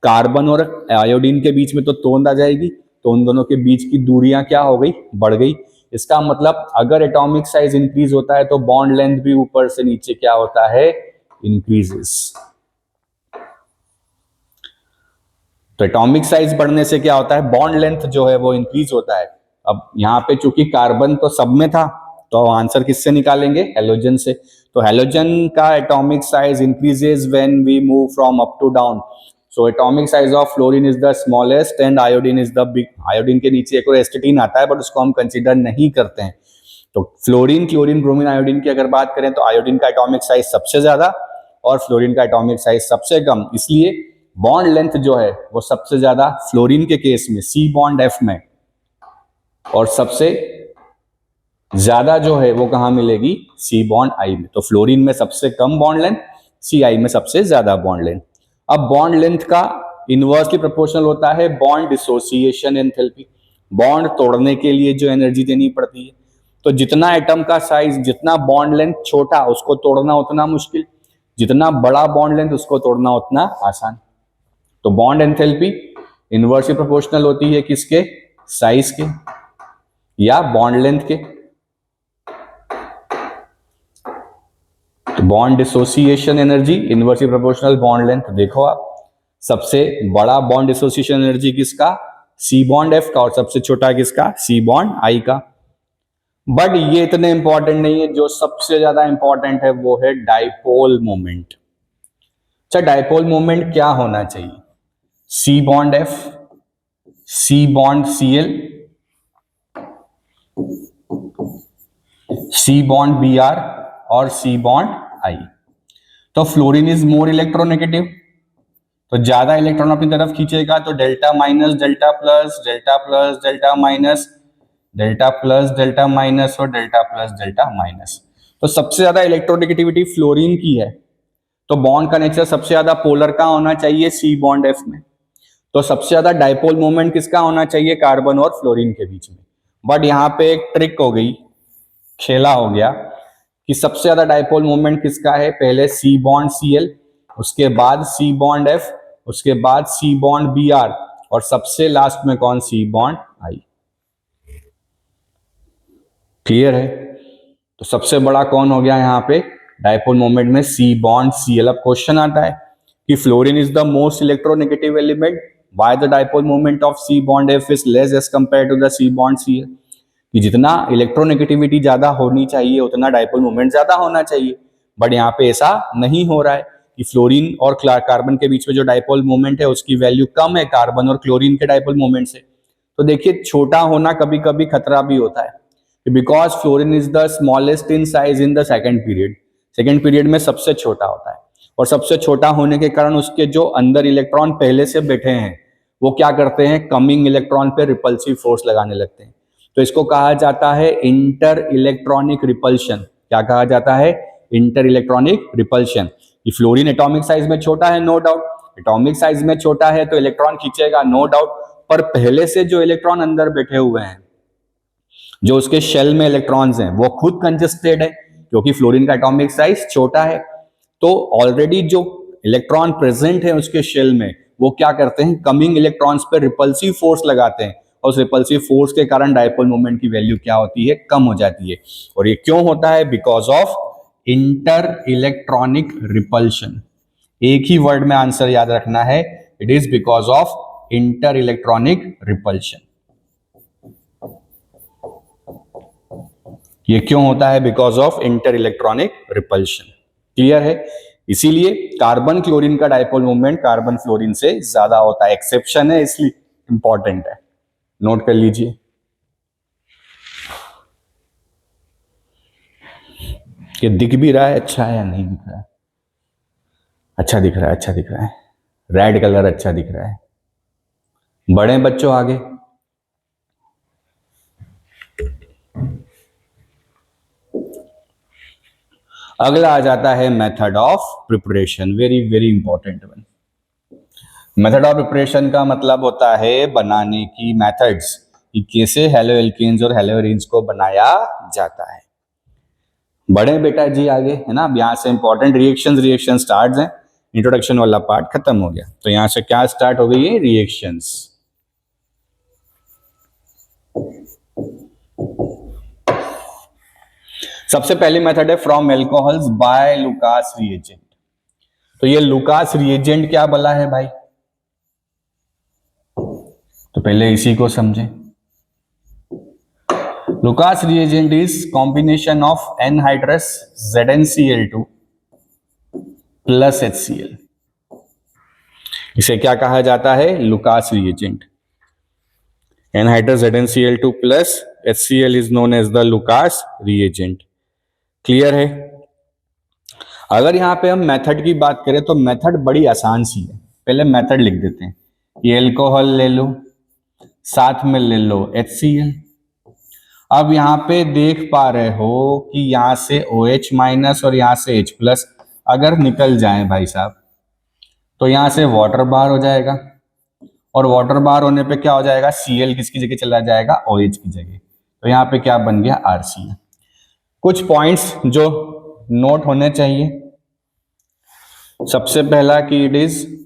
कार्बन और आयोडीन के बीच में तो तोंद आ जाएगी, तो उन दोनों के बीच की दूरियां क्या हो गई, बढ़ गई। इसका मतलब अगर एटॉमिक साइज इंक्रीज होता है तो बॉन्ड लेंथ भी ऊपर से नीचे क्या होता है, इंक्रीजेस। तो एटॉमिक साइज बढ़ने से क्या होता है, बॉन्ड लेंथ जो है वो इंक्रीज होता है। अब यहाँ पे चूंकि कार्बन तो सब में था, तो आंसर किससे निकालेंगे, हेलोजन से। तो हेलोजन का atomic size increases when we move from up to down. So atomic size of fluorine is the smallest and iodine is the big. Iodine के नीचे एक और एस्टेटीन आता है, बट उसको हम कंसीडर नहीं करते हैं। तो फ्लोरीन, क्लोरीन, ब्रोमीन, आयोडीन की अगर बात करें तो आयोडीन का एटॉमिक साइज सबसे ज्यादा और फ्लोरीन का एटॉमिक साइज सबसे कम। इसलिए बॉन्ड लेंथ जो है वो सबसे ज्यादा फ्लोरीन के केस में C बॉन्ड F में, और सबसे ज्यादा जो है वो कहाँ मिलेगी, सी बॉन्ड आई में। तो फ्लोरीन में सबसे कम बॉन्ड लेंथ, सी आई में सबसे ज्यादा बॉन्ड लेंथ। अब बॉन्ड लेंथ का इनवर्सली प्रोपोर्शनल होता है बॉन्ड डिसोसिएशन एंथैल्पी, बॉन्ड तोड़ने के लिए जो एनर्जी देनी पड़ती है। तो जितना एटम का साइज, जितना बॉन्ड लेंथ छोटा, उसको तोड़ना उतना मुश्किल, जितना बड़ा बॉन्ड लेंथ उसको तोड़ना उतना आसान। तो बॉन्ड एंथैल्पी इनवर्सली प्रोपोर्शनल होती है किसके, साइज के या बॉन्ड लेंथ के। तो bond dissociation energy inversely proportional bond length. देखो आप, सबसे बड़ा बॉन्ड डिसोसिएशन एनर्जी किसका, सी बॉन्ड एफ का, और सबसे छोटा किसका, सी बॉन्ड आई का। बट ये इतने इंपॉर्टेंट नहीं है, जो सबसे ज्यादा इंपॉर्टेंट है वो है डाइपोल मोमेंट। अच्छा, डाइपोल मोमेंट क्या होना चाहिए, C bond F, C bond C L, C bond B R और सी बॉन्ड आई। तो फ्लोरीन इज मोर इलेक्ट्रोनेगेटिव, तो ज्यादा इलेक्ट्रॉन अपनी तरफ खींचेगा, तो delta minus delta plus, delta plus delta minus, delta plus delta minus और डेल्टा प्लस डेल्टा माइनस। तो सबसे ज्यादा इलेक्ट्रोनेगेटिविटी फ्लोरीन की है। तो बॉन्ड का नेचर सबसे ज्यादा पोलर का होना चाहिए, सी बॉन्ड एफ में। तो सबसे ज्यादा डाइपोल मोमेंट किसका होना चाहिए, कार्बन और फ्लोरीन के बीच में। बट यहाँ पे एक ट्रिक हो गई, खेला हो गया, कि सबसे ज्यादा डाइपोल मोमेंट किसका है, पहले सी बॉन्ड सी एल, उसके बाद सी बॉन्ड एफ, उसके बाद सी बॉन्ड बी आर, और सबसे लास्ट में कौन, सी बॉन्ड आई। क्लियर है। तो सबसे बड़ा कौन हो गया यहाँ पे, डाइपोल मोमेंट में सी बॉन्ड सी एल। अब क्वेश्चन आता है कि fluorine is the most electronegative element, why the dipole moment of C bond F is less as compare to the C bond C L. कि जितना इलेक्ट्रोनेगेटिविटी ज्यादा होनी चाहिए उतना डाइपोल मोमेंट ज्यादा होना चाहिए, बट यहाँ पे ऐसा नहीं हो रहा है कि फ्लोरीन और कार्बन के बीच में जो डाइपोल मोमेंट है उसकी वैल्यू कम है कार्बन और क्लोरीन के डाइपोल मोमेंट से। तो देखिए, छोटा होना कभी कभी खतरा भी होता है, because fluorine is the smallest in size in the second period, second period में सबसे छोटा होता है, और सबसे छोटा होने के कारण उसके जो अंदर इलेक्ट्रॉन पहले से बैठे हैं वो क्या करते हैं, कमिंग इलेक्ट्रॉन पे रिपल्सिव फोर्स लगाने लगते हैं। तो इसको कहा जाता है इंटर इलेक्ट्रॉनिक रिपल्शन। क्या कहा जाता है, इंटर इलेक्ट्रॉनिक रिपल्शन। ये फ्लोरीन एटॉमिक साइज में छोटा है, नो डाउट, एटॉमिक साइज में छोटा है तो इलेक्ट्रॉन खींचेगा, नो डाउट, पर पहले से जो इलेक्ट्रॉन अंदर बैठे हुए हैं, जो उसके शेल में इलेक्ट्रॉन्स हैं, वो खुद कंजस्टेड है, क्योंकि फ्लोरीन का एटॉमिक साइज छोटा है। तो ऑलरेडी जो इलेक्ट्रॉन प्रेजेंट है उसके शेल में, वो क्या करते हैं, कमिंग इलेक्ट्रॉन्स पे रिपल्सिव फोर्स लगाते हैं, और उस रिपल्सिव फोर्स के कारण डाइपोल मोमेंट की वैल्यू क्या होती है, कम हो जाती है। और ये क्यों होता है, because of inter electronic repulsion. एक ही वर्ड में आंसर याद रखना है, it is because of inter electronic repulsion. ये क्यों होता है, because of inter electronic repulsion. Clear है। इसीलिए कार्बन क्लोरीन का डाइपोल मोमेंट कार्बन फ्लोरीन से ज्यादा होता है, एक्सेप्शन है इसलिए इंपॉर्टेंट है, नोट कर लीजिए। ये दिख भी रहा है अच्छा है या नहीं दिख रहा है, अच्छा दिख रहा है, अच्छा दिख रहा है, रेड कलर अच्छा दिख रहा है। बड़े बच्चों आगे, अगला आ जाता है method of preparation, very very important one. Method of preparation का मतलब होता है बनाने की मेथड्स, कि कैसे हेलो एल्केन्स और हेलो एरीन्स को बनाया जाता है। बड़े बेटा जी आगे, है ना। यहां से इंपॉर्टेंट रिएक्शन स्टार्ट हैं, इंट्रोडक्शन वाला पार्ट खत्म हो गया, तो यहां से क्या स्टार्ट हो गई है, रिएक्शंस। सबसे पहली मेथड है from alcohols by Lucas reagent. तो ये लुकास रिएजेंट क्या बोला है भाई, तो पहले इसी को समझें। Lucas reagent is combination of anhydrous ZnCl2 plus HCl। इसे क्या कहा जाता है, Lucas reagent. Anhydrous ZnCl2 plus HCl is known as the Lucas reagent. Clear है। अगर यहां पे हम मेथड की बात करें तो मेथड बड़ी आसान सी है, पहले मेथड लिख देते हैं। ये एल्कोहल ले लो, साथ में ले लो HCl। अब यहाँ पे देख पा रहे हो कि यहां से OH माइनस और यहां से H प्लस अगर निकल जाए भाई साहब, तो यहां से वाटर बाहर हो जाएगा, और वाटर बाहर होने पे क्या हो जाएगा, Cl किसकी जगह चला जाएगा, OH की जगह। तो यहाँ पे क्या बन गया, RCl। कुछ पॉइंट्स जो नोट होने चाहिए, सबसे पहला कि इट इज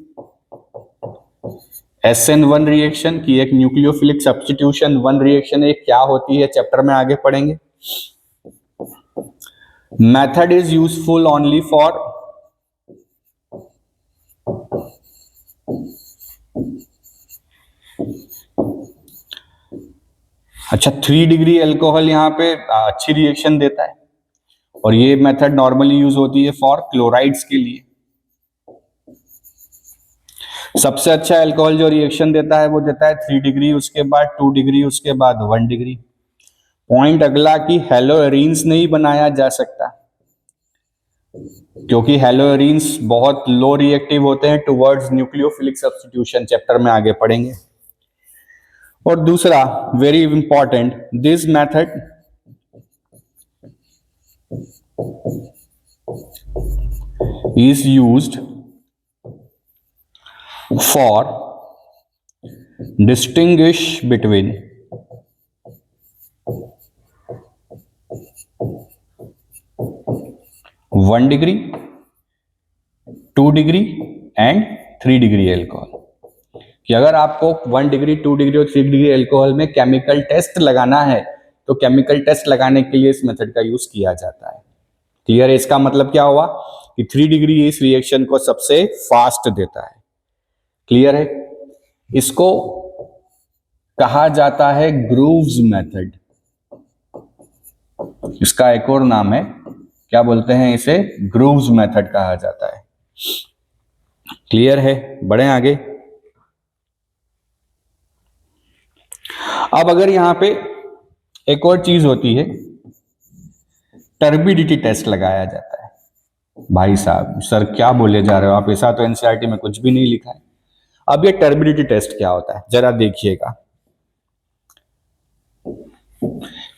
SN1 रिएक्शन की एक न्यूक्लियोफिलिक सब्स्टिट्यूशन 1 रिएक्शन है, क्या होती है चैप्टर में आगे पढ़ेंगे। Method is useful only for अच्छा 3 डिग्री एल्कोहल यहाँ पे अच्छी रिएक्शन देता है, और ये मेथड नॉर्मली यूज होती है फॉर क्लोराइड्स के लिए। सबसे अच्छा एल्कोहल जो रिएक्शन देता है वो देता है 3 डिग्री, उसके बाद 2 डिग्री, उसके बाद 1 डिग्री। पॉइंट अगला कि हेलोएरीन्स नहीं बनाया जा सकता, क्योंकि हेलोएरीन्स बहुत लो रिएक्टिव होते हैं टुवर्ड्स न्यूक्लियोफिलिक सब्स्टिट्यूशन, चैप्टर में आगे पढ़ेंगे। और दूसरा very important, this method is used for distinguish between one degree, 2 degree and 3 degree alcohol. कि अगर आपको 1 डिग्री, 2 डिग्री और 3 डिग्री एल्कोहल में केमिकल टेस्ट लगाना है, तो केमिकल टेस्ट लगाने के लिए इस मेथड का यूज किया जाता है। क्लियर है? इसका मतलब क्या हुआ कि 3 डिग्री इस रिएक्शन को सबसे फास्ट देता है। क्लियर है? इसको कहा जाता है ग्रूव्स मेथड। इसका एक और नाम है, क्या बोलते हैं इसे, ग्रूव्स मेथड कहा जाता है। क्लियर है? बढ़े आगे। अब अगर यहां पे एक और चीज होती है, टर्बिडिटी टेस्ट लगाया जाता है। भाई साहब सर क्या बोले जा रहे हो आप, ऐसा तो एनसीईआरटी में कुछ भी नहीं लिखा है। अब ये टर्बिडिटी टेस्ट क्या होता है जरा देखिएगा,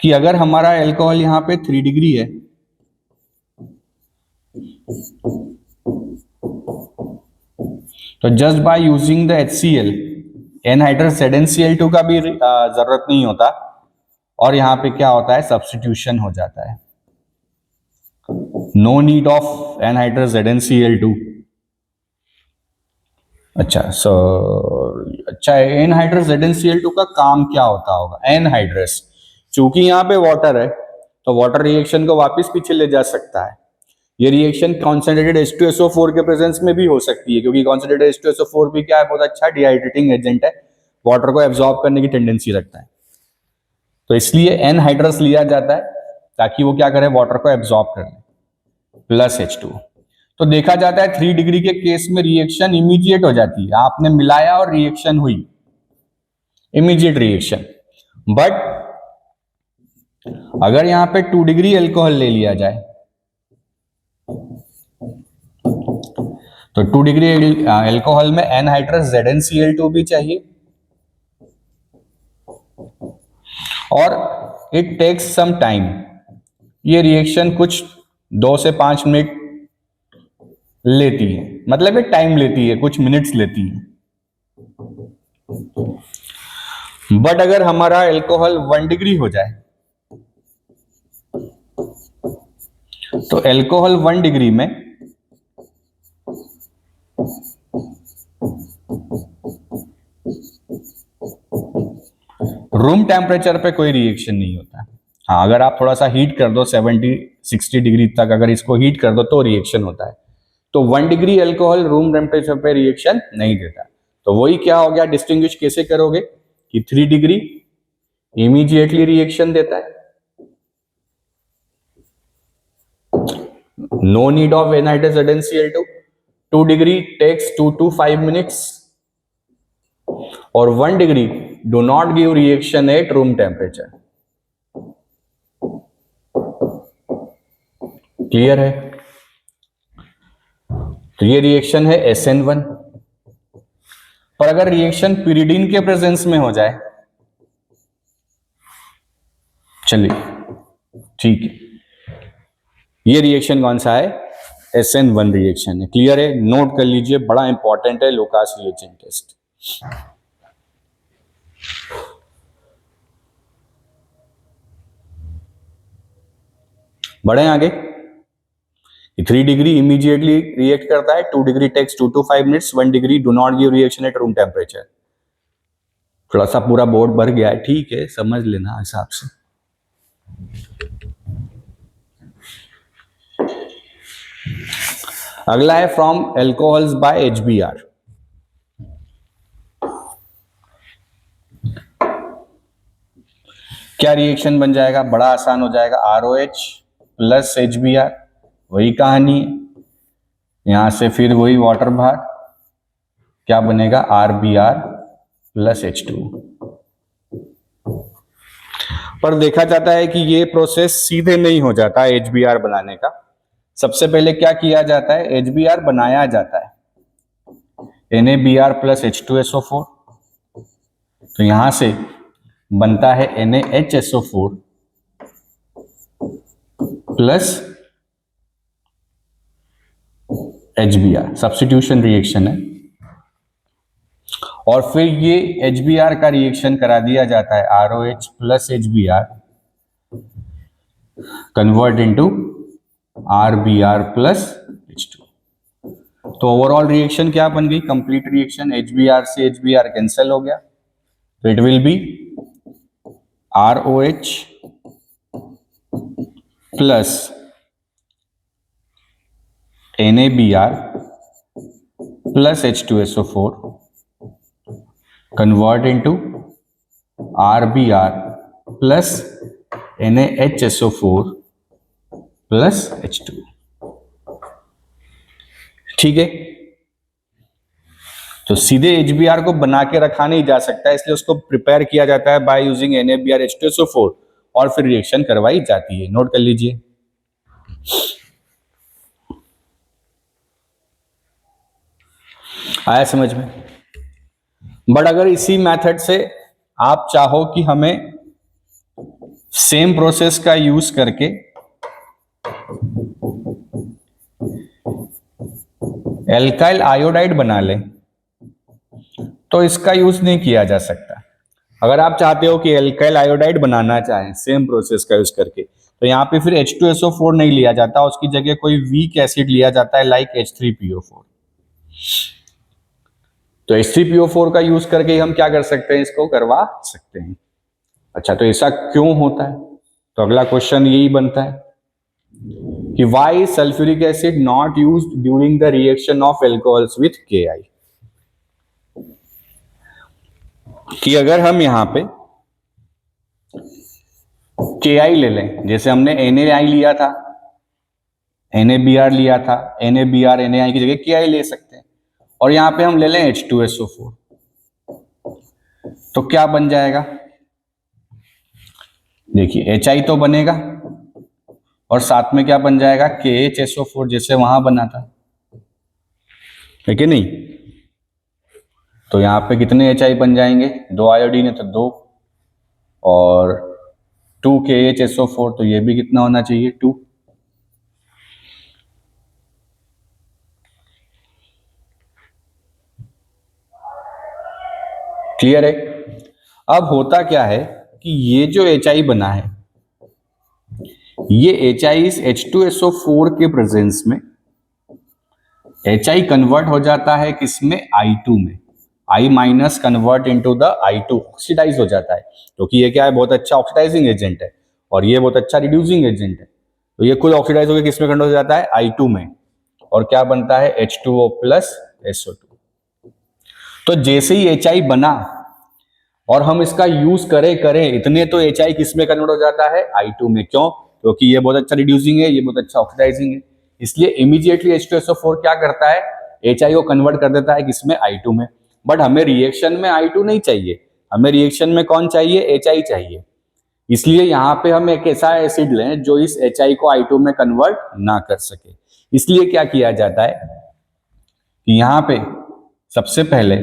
कि अगर हमारा एल्कोहल यहां पे 3 डिग्री है, तो just by using the HCl, anhydrous ZnCl2 का भी जरूरत नहीं होता, और यहां पे क्या होता है, सब्स्टिट्यूशन हो जाता है। No need of anhydrous ZnCl2। अच्छा एनहाइड्रस ZnCl2 का काम क्या होता होगा, एनहाइड्रस चूंकि यहां पे वाटर है, तो वाटर रिएक्शन को वापस पीछे ले जा सकता है। ये रिएक्शन कॉन्सेंट्रेटेड H2SO4 के प्रेजेंस में भी हो सकती है, क्योंकि कॉन्सेंट्रेटेड H2SO4 भी क्या है, बहुत अच्छा डिहाइड्रेटिंग एजेंट है, वाटर को एब्जॉर्ब करने की टेंडेंसी रखता है। तो इसलिए एनहाइड्रस लिया जाता है ताकि वो क्या करे, वाटर को एब्जॉर्ब कर ले, प्लस H2। तो देखा जाता है 3 डिग्री के केस में रिएक्शन इमीडिएट हो जाती है, आपने मिलाया और रिएक्शन हुई, इमीडिएट रिएक्शन। बट अगर यहां पे 2 डिग्री एल्कोहल ले लिया जाए, तो 2 डिग्री एल्कोहल में एनहाइड्रस ZnCl2 भी चाहिए, और इट टेक्स सम टाइम। ये रिएक्शन कुछ 2 से 5 मिनट लेती है, मतलब ये टाइम लेती है, कुछ मिनट्स लेती है। बट अगर हमारा एल्कोहल 1 डिग्री हो जाए, तो एल्कोहल 1 डिग्री में रूम टेम्परेचर पे कोई रिएक्शन नहीं होता। हाँ, अगर आप थोड़ा सा हीट कर दो 70-60 डिग्री तक, अगर इसको हीट कर दो तो रिएक्शन होता है। तो 1 डिग्री एल्कोहल रूम टेम्परेचर पे रिएक्शन नहीं देता। तो वही क्या हो गया, डिस्टिंग्विश कैसे करोगे कि 3 डिग्री इमीडिएटली रिएक्शन देता है, no need of anhydrous ZnCl2, 2 degree takes 2 to 5 minutes, और 1 degree do not give reaction at room temperature. Clear है? तो ये रिएक्शन है SN1। पर अगर रिएक्शन pyridine के प्रेजेंस में हो जाए, चलिए ठीक है, ये रिएक्शन कौन सा है? SN1 रिएक्शन है। क्लियर है? नोट कर लीजिए, बड़ा इंपॉर्टेंट है लुकास रिएक्शन टेस्ट। बढ़े आगे। 3 डिग्री इमीडिएटली रिएक्ट करता है, 2 degree takes 2 to 5 minutes, 1 degree do not give reaction at room temperature. थोड़ा सा पूरा बोर्ड भर गया है, ठीक है, समझ लेना हिसाब से। अगला है फ्रॉम एल्कोहल्स बाय HBr। क्या रिएक्शन बन जाएगा? बड़ा आसान हो जाएगा, ROH प्लस HBr, वही कहानी है। यहां से फिर वही वाटर बाहर, क्या बनेगा? RBr plus H2। पर देखा जाता है कि ये प्रोसेस सीधे नहीं हो जाता है HBr बनाने का। सबसे पहले क्या किया जाता है? HBr बनाया जाता है NaBr प्लस H2SO4। तो यहां से बनता है NaHSO4 plus HBr, substitution reaction है। और फिर ये HBr का रिएक्शन करा दिया जाता है ROH plus HBr convert into RBr plus H2। तो ओवरऑल रिएक्शन क्या बन गई? कंप्लीट रिएक्शन, HBr से HBr कैंसिल हो गया, तो it will B ROH plus NaBr plus H2SO4 convert into RBr plus NaHSO4 plus H2। ठीक है, तो सीधे HBr को बना के रखा नहीं जा सकता, इसलिए उसको प्रिपेयर किया जाता है बाय यूजिंग NaBr H2SO4 और फिर रिएक्शन करवाई जाती है। नोट कर लीजिए। आया समझ में? बट अगर इसी मेथड से आप चाहो कि हमें सेम प्रोसेस का यूज करके एल्काइल आयोडाइड बना लें, तो इसका यूज नहीं किया जा सकता। अगर आप चाहते हो कि एल्काइल आयोडाइड बनाना चाहें सेम प्रोसेस का यूज करके, तो यहां पे फिर H2SO4 नहीं लिया जाता, उसकी जगह कोई वीक एसिड लिया जाता है लाइक H3PO4। तो H3PO4 का यूज करके हम क्या कर सकते हैं? इसको करवा सकते हैं। अच्छा, तो ऐसा क्यों होता है? तो अगला क्वेश्चन यही बनता है कि why sulphuric acid not used during the reaction of alcohols with KI। कि अगर हम यहां पे KI ले लें, जैसे हमने NaI लिया था, NaBr लिया था, NaBr NaI की जगह KI ले सकते हैं, और यहां पे हम ले लें H2SO4, तो क्या बन जाएगा? देखिए HI तो बनेगा और साथ में क्या बन जाएगा? KHSO4, जैसे वहां बना था, है कि नहीं? तो यहां पे कितने HI बन जाएंगे? 2 आयोडीन है तो 2, और 2 KHSO4, तो ये भी कितना होना चाहिए? 2। क्लियर है? अब होता क्या है कि ये जो HI बना है, ये HI इस H2SO4 के प्रेजेंस में HI कन्वर्ट हो जाता है किसमें? I2 में। I minus convert into the I2, oxidize हो जाता है, क्योंकि ये क्या है? बहुत अच्छा ऑक्सीडाइजिंग एजेंट है, और ये बहुत अच्छा रिड्यूसिंग एजेंट है। तो ये खुद ऑक्सीडाइज होकर किसमें कन्वर्ट हो जाता है? I2 में, और क्या बनता है? H2O plus SO2। तो जैसे ही HI बना और हम इसका यूज करें इतने तो HI किसमें कन्वर्ट हो जाता है? I2 में। क्यों? क्योंकि ये बहुत अच्छा रिड्यूसिंग है, ये बहुत अच्छा ऑक्सीडाइजिंग है, इसलिए इमीडिएटली H2SO4 क्या करता है? HI को कन्वर्ट कर देता है किसमें? I2 में। बट हमें रिएक्शन में I2 नहीं चाहिए, हमें रिएक्शन में कौन चाहिए? HI चाहिए। इसलिए यहां पे हम एक ऐसा एसिड लें जो इस HI को I2 में कन्वर्ट ना कर सके। इसलिए क्या किया जाता है कि यहां पे सबसे पहले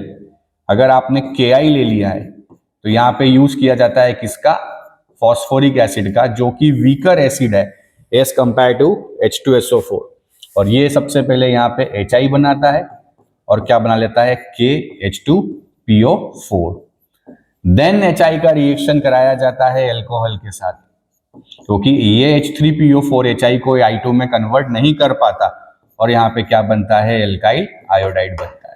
अगर आपने KI ले लिया है, तो यहां पे यूज किया जाता है किसका? फॉस्फोरिक एसिड का, जो कि वीकर एसिड है एज कंपेयर टू H2SO4। और ये सबसे पहले यहाँ पे HI बनाता है और क्या बना लेता है, KH2PO4। देन HI का रिएक्शन कराया जाता है एल्कोहल के साथ, क्योंकि ये H3PO4 HI को I2 में कन्वर्ट नहीं कर पाता और यहाँ पे क्या बनता है, एल्काइल आयोडाइड बनता है।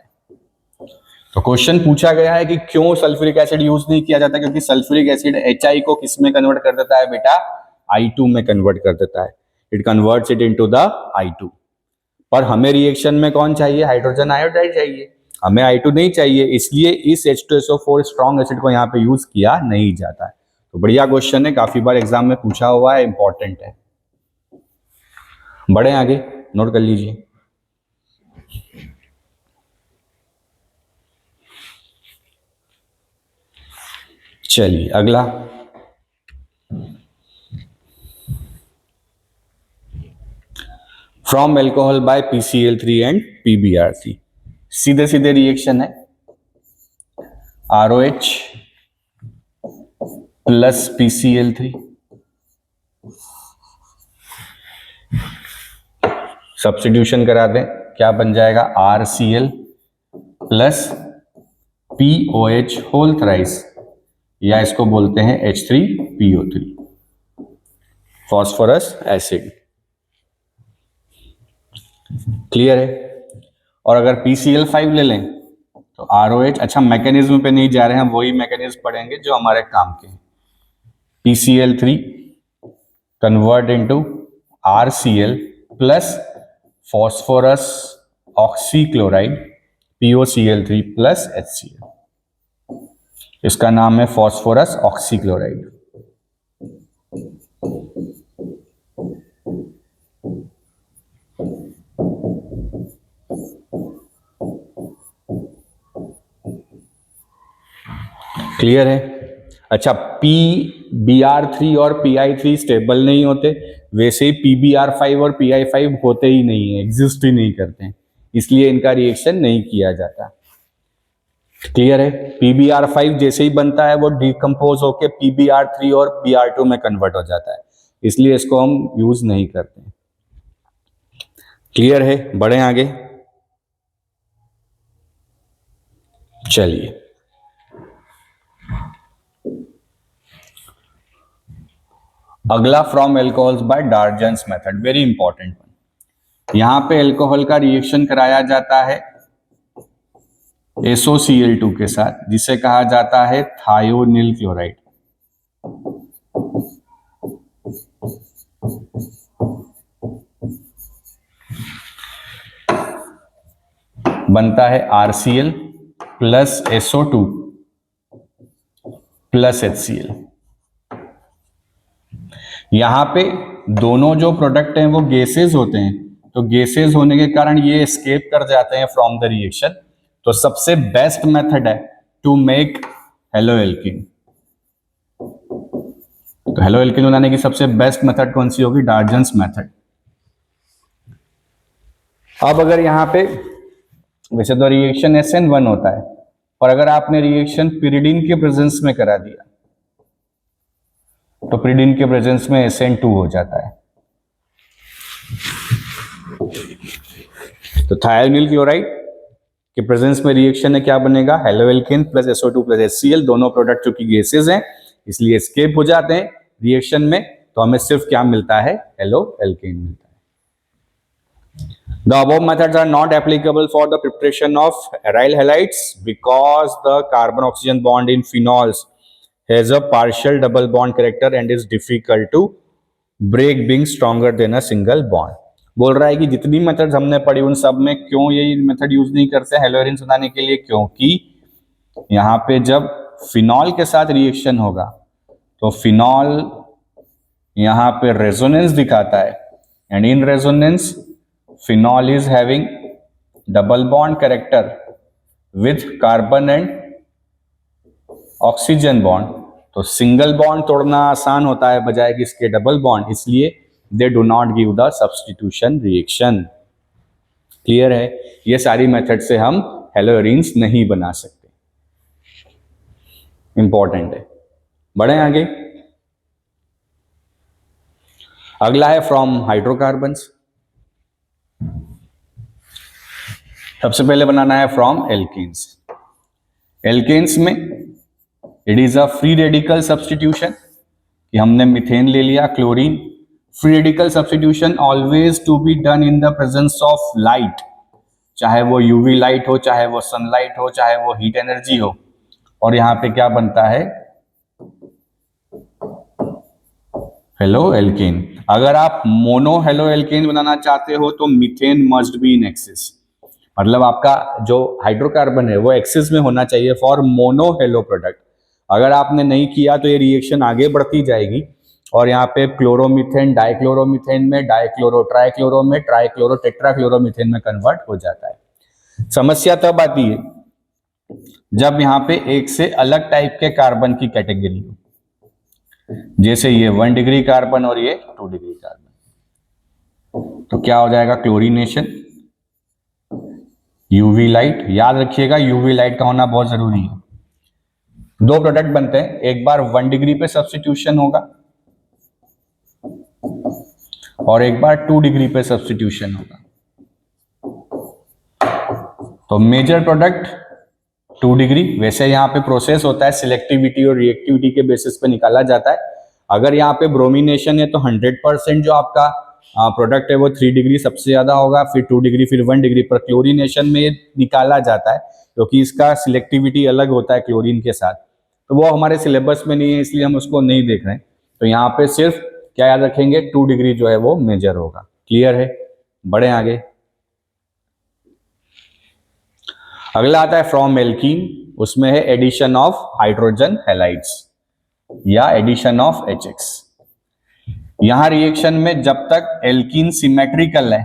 तो क्वेश्चन पूछा गया है कि क्यों सल्फ्यूरिक एसिड यूज नहीं किया जाता, क्योंकि सल्फ्यूरिक एसिड HI को किस में कन्वर्ट कर देता है बेटा, I2 में कन्वर्ट कर देता है। It converts it into the I2। पर हमें रिएक्शन में कौन चाहिए, हाइड्रोजन आयोडाइड चाहिए, हमें I2 नहीं चाहिए, इसलिए इस H2SO4 स्ट्रॉन्ग एसिड को यहाँ पे यूज किया नहीं जाता है। तो बढ़िया क्वेश्चन है, काफी बार एग्जाम में पूछा हुआ है, इंपॉर्टेंट है। बढ़े आगे, नोट कर लीजिए। चलिए अगला, from alcohol bye PCl3 and PbR3। सीधे सीधे रिएक्शन है, ROH प्लस PCl3, सब्स्टिट्यूशन करा दें, क्या बन जाएगा, RCl plus POH whole thrice, या इसको बोलते हैं H3PO3, फॉस्फोरस एसिड। क्लियर है। और अगर PCl5 ले लें तो ROH, अच्छा मैकेनिज्म पे नहीं जा रहे हैं, वही मैकेनिज्म पढ़ेंगे जो हमारे काम के हैं। PCl3 convert into RCl plus phosphorus oxychloride POCl3 plus HCl, इसका नाम है फॉस्फोरस ऑक्सीक्लोराइड। क्लियर है। अच्छा, PbR3 और PI3 स्टेबल नहीं होते, वैसे ही PbR5 और PI5 होते ही नहीं है, एग्जिस्ट ही नहीं करते हैं, इसलिए इनका रिएक्शन नहीं किया जाता। क्लियर है। PbR5 जैसे ही बनता है वो डिकम्पोज होकर PbR3 और Br2 में कन्वर्ट हो जाता है, इसलिए इसको हम यूज नहीं करते हैं। क्लियर है। बढ़े आगे, चलिए अगला, from alcohols by Darzens method, very important one. यहां पे एल्कोहल का रिएक्शन कराया जाता है SOCl2 के साथ, जिसे कहा जाता है थायोनिल क्लोराइड। बनता है RCl plus SO2 plus HCl। यहां पे दोनों जो प्रोडक्ट हैं वो गैसेज होते हैं, तो गैसेज होने के कारण ये एस्केप कर जाते हैं फ्रॉम द रिएक्शन। तो सबसे बेस्ट मेथड है टू मेक हेलो एल्कीन। तो हेलो एल्कीन बनाने की सबसे बेस्ट मेथड कौन सी होगी, डार्जन्स मेथड। अब अगर यहां पे वैसे तो रिएक्शन SN1 होता है, और अगर आपने रिएक्शन पिरिडीन के प्रेजेंस में करा दिया तो पिरिडीन के प्रेजेंस में SN2 हो जाता है। तो थायोनिल क्लोराइड के प्रेजेंस में रिएक्शन है, क्या बनेगा, halo alkane plus SO2 plus HCl। दोनों प्रोडक्ट चूंकि गैसेज हैं इसलिए एस्केप हो जाते हैं रिएक्शन में, तो हमें सिर्फ क्या मिलता है, हेलो एल्केन मिलता है। The above methods are not applicable for the preparation of aryl halides because the carbon oxygen bond in phenols has a partial double bond character and is difficult to break being stronger than a single bond। बोल रहा है कि जितनी मेथड्स हमने पढ़ी उन सब में क्यों ये मेथड यूज नहीं करते हेलो एरिन्स बनाने के लिए, क्योंकि यहाँ पे जब फिनॉल के साथ रिएक्शन होगा तो फिनॉल यहाँ पे रेजोनेंस दिखाता है, and in resonance phenol is having double bond character with carbon and oxygen bond। तो सिंगल बॉन्ड तोड़ना आसान होता है बजाय कि इसके डबल बॉन्ड, इसलिए they do not give the substitution reaction. Clear है। ये सारी मेथड से हम हेलोएरिन्स नहीं बना सकते, इंपॉर्टेंट है। बढ़े आगे, अगला है फ्रॉम हाइड्रोकार्बन्स। सबसे पहले बनाना है फ्रॉम एल्कीन्स। एल्केन्स में it is a free radical substitution, कि हमने मीथेन ले लिया, chlorine. Free radical substitution always to be done in the presence of light, चाहे वो यूवी लाइट हो, चाहे वो सनलाइट हो, चाहे वो हीट एनर्जी हो। और यहाँ पे क्या बनता है, हेलो एल्केन। अगर आप मोनो हेलो एल्केन बनाना चाहते हो तो methane must be in axis, मतलब आपका जो हाइड्रोकार्बन है वो एक्सिस में होना चाहिए फॉर मोनो हेलो प्रोडक्ट। अगर आपने नहीं किया तो ये रिएक्शन आगे बढ़ती जाएगी और यहाँ पे क्लोरोमीथेन डाइक्लोरोमीथेन में, डाइक्लोरो ट्राइक्लोरो में, ट्राइक्लोरो टेट्राक्लोरोमीथेन में कन्वर्ट हो जाता है। समस्या तब आती है जब यहाँ पे एक से अलग टाइप के कार्बन की कैटेगरी हो, जैसे ये 1 डिग्री कार्बन और ये 2 डिग्री कार्बन। तो क्या हो जाएगा, क्लोरीनेशन, यूवी लाइट। याद रखिएगा यूवी लाइट का होना बहुत जरूरी है। दो प्रोडक्ट बनते हैं, एक बार 1 डिग्री पे सब्स्टिट्यूशन होगा और एक बार 2 डिग्री पे सब्स्टिट्यूशन होगा। तो मेजर प्रोडक्ट 2 डिग्री। वैसे यहाँ पे प्रोसेस होता है सिलेक्टिविटी और रिएक्टिविटी के बेसिस पे निकाला जाता है। अगर यहाँ पे ब्रोमिनेशन है तो 100% जो आपका प्रोडक्ट है वो 3 डिग्री सबसे ज्यादा होगा, फिर 2 डिग्री, फिर 1 डिग्री। पर क्लोरीनेशन में ये निकाला जाता है क्योंकि इसका सिलेक्टिविटी अलग होता है क्लोरीन के साथ, तो वो हमारे सिलेबस में नहीं है, इसलिए हम उसको नहीं देख रहे हैं। तो यहाँ पे सिर्फ क्या याद रखेंगे, 2 डिग्री जो है वो मेजर होगा। क्लियर है, बढ़े आगे। अगला आता है फ्रॉम एल्कीन, उसमें है एडिशन ऑफ हाइड्रोजन हैलाइड्स या एडिशन ऑफ HX। यहां रिएक्शन में जब तक एल्कीन सिमेट्रिकल है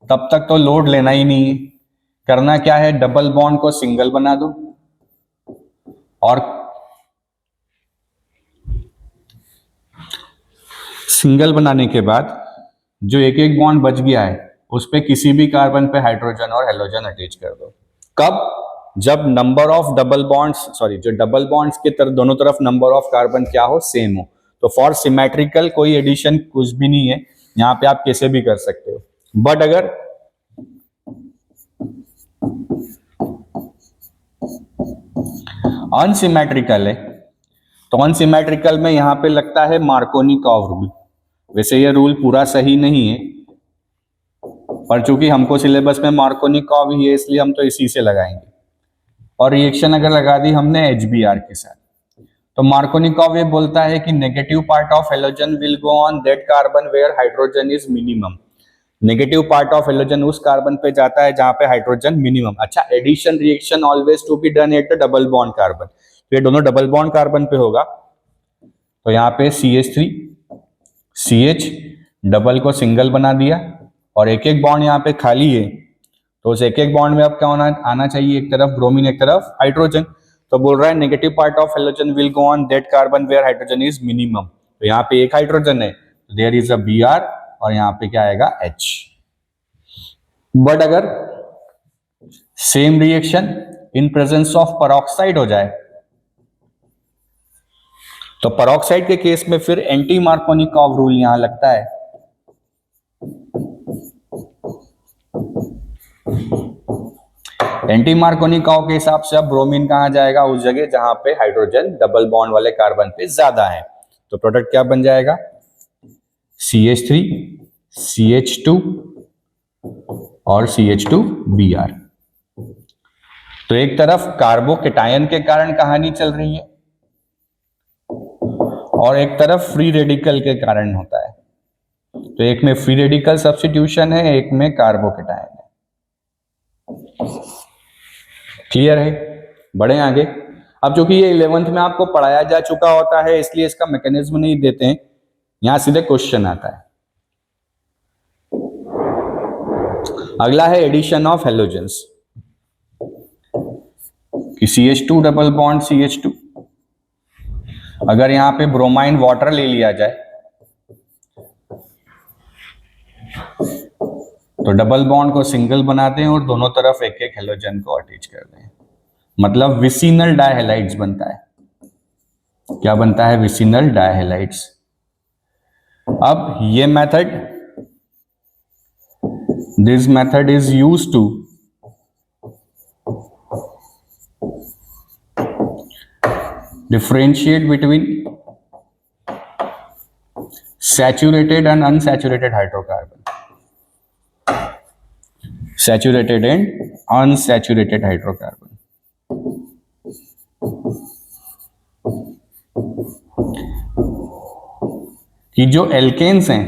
तब तक तो लोड लेना ही नहीं है। करना क्या है, डबल बॉन्ड को सिंगल बना दो और सिंगल बनाने के बाद जो एक एक बॉन्ड बच गया है उस पे किसी भी कार्बन पे हाइड्रोजन और हेलोजन अटैच कर दो। कब, जब number of double bonds, sorry जो डबल बॉन्ड्स के दोनों तरफ नंबर ऑफ कार्बन क्या हो, सेम हो। तो फॉर सिमेट्रिकल कोई एडिशन कुछ भी नहीं है, यहां पे आप कैसे भी कर सकते हो। बट अगर अनसिमेट्रिकल है तो अनसिमेट्रिकल में यहां पे लगता है मार्कोनी-कॉव रूल। वैसे ये रूल पूरा सही नहीं है, पर चूंकि हमको सिलेबस में मार्कोनी-कॉव ही है इसलिए हम तो इसी से लगाएंगे। और रिएक्शन अगर लगा दी हमने HBr के साथ, तो मार्कोनी-कॉव ये बोलता है कि negative part of halogen will go on that carbon where hydrogen is minimum. Negative part of halogen उस कार्बन पे जाता है जहां पे हाइड्रोजन मिनिमम। अच्छा, addition reaction always to be done at the double bond carbon, तो ये दोनों डबल बॉन्ड कार्बन पे होगा। तो यहाँ पे CH3 CH डबल को सिंगल बना दिया और एक एक बॉन्ड यहाँ पे खाली है, तो उस एक एक बॉन्ड में अब क्या होना, आना चाहिए, एक तरफ ब्रोमीन एक तरफ हाइड्रोजन। तो बोल रहा है negative part of halogen will go on that carbon where hydrogen is minimum. तो यहाँ पे एक हाइड्रोजन है, देयर इज अ Br और यहाँ पे क्या आएगा, H। बट अगर same reaction in presence of peroxide हो जाए तो परऑक्साइड के केस में फिर एंटी मार्कोनी-कॉव रूल यहां लगता है। एंटी मार्कोनी-कॉव के हिसाब से अब ब्रोमीन कहां जाएगा, उस जगह जहां पे हाइड्रोजन डबल बॉन्ड वाले कार्बन पे ज्यादा है। तो प्रोडक्ट क्या बन जाएगा, CH3 CH2 और CH2Br। तो एक तरफ कार्बोकेटायन के कारण कहानी चल रही है और एक तरफ फ्री रेडिकल के कारण होता है। तो एक में फ्री रेडिकल सब्स्टिट्यूशन है, एक में कार्बोकेटायन है। क्लियर है, बढ़े आगे। अब चूंकि ये 11th में आपको पढ़ाया जा चुका होता है इसलिए इसका मैकेनिज्म नहीं देते हैं, यहां सीधे क्वेश्चन आता है। अगला है एडिशन ऑफ हेलोजेंस, कि CH2 डबल बॉन्ड CH2, अगर यहां पे ब्रोमाइन वाटर ले लिया जाए तो डबल बॉन्ड को सिंगल बनाते हैं और दोनों तरफ एक एक हेलोजन को अटैच करते हैं, मतलब विसिनल डायहेलाइड्स बनता है। क्या बनता है, विसिनल डायहेलाइड्स। अब ये method, this method is used to differentiate between saturated and unsaturated hydrocarbon. Saturated and unsaturated hydrocarbon. कि जो एल्केन्स हैं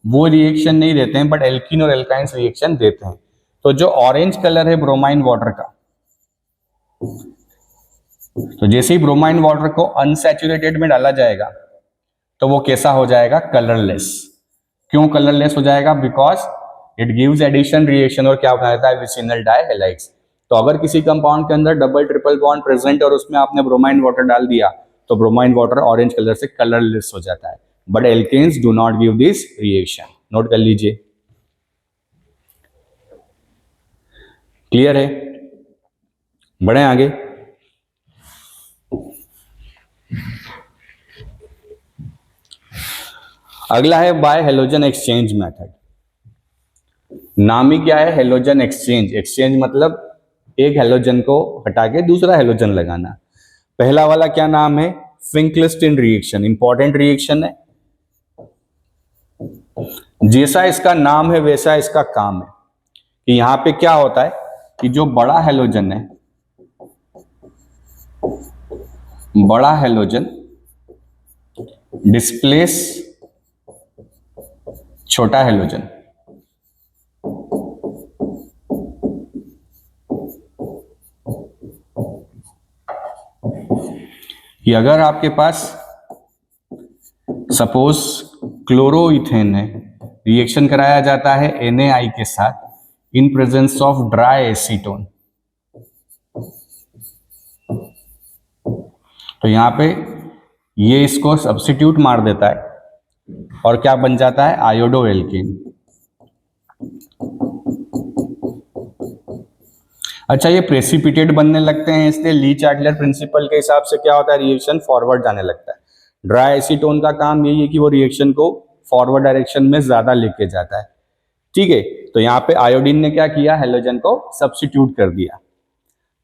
वो रिएक्शन नहीं देते हैं, बट एल्कीन और एल्काइंस रिएक्शन देते हैं. तो जो ऑरेंज कलर है ब्रोमाइन वाटर का, तो जैसे ही ब्रोमाइन वाटर को अनसैचुरेटेड में डाला जाएगा तो वो कैसा हो जाएगा? कलरलेस. क्यों कलरलेस हो जाएगा? Because it gives addition reaction और क्या बना देता है? Vicinal dihalides. तो अगर किसी कंपाउंड के अंदर डबल ट्रिपल बॉन्ड प्रेजेंट और उसमें आपने ब्रोमाइन वाटर डाल दिया तो ब्रोमाइन वाटर ऑरेंज कलर से कलरलेस हो जाता है. But alkanes do not give this reaction. Note कर लीजिए. क्लियर है? बढ़े आगे. अगला है बाय हेलोजन एक्सचेंज मेथड. नाम ही क्या है? Halogen exchange. एक्सचेंज मतलब एक हेलोजन को हटा के दूसरा हेलोजन लगाना. पहला वाला क्या नाम है? फिंकलिस्टन रिएक्शन. इंपॉर्टेंट रिएक्शन है. जैसा इसका नाम है वैसा इसका काम है. कि यहां पे क्या होता है कि जो बड़ा हेलोजन है, बड़ा हेलोजन डिस्प्लेस छोटा हेलोजन. कि अगर आपके पास सपोज क्लोरोइथेन है, रिएक्शन कराया जाता है NaI के साथ in presence of dry acetone, तो यहां पे ये इसको सब्स्टिट्यूट मार देता है और क्या बन जाता है? Iodo alkane. अच्छा, ये प्रेसिपिटेट बनने लगते हैं, इसलिए ली चार्टलर प्रिंसिपल के हिसाब से क्या होता है? रिएक्शन फॉरवर्ड जाने लगता है. ड्राई एसीटोन का काम यही है कि वो रिएक्शन को फॉरवर्ड डायरेक्शन में ज्यादा लेके जाता है. ठीक है. तो यहाँ पे आयोडीन ने क्या किया? हेलोजन को सब्स्टिट्यूट कर दिया.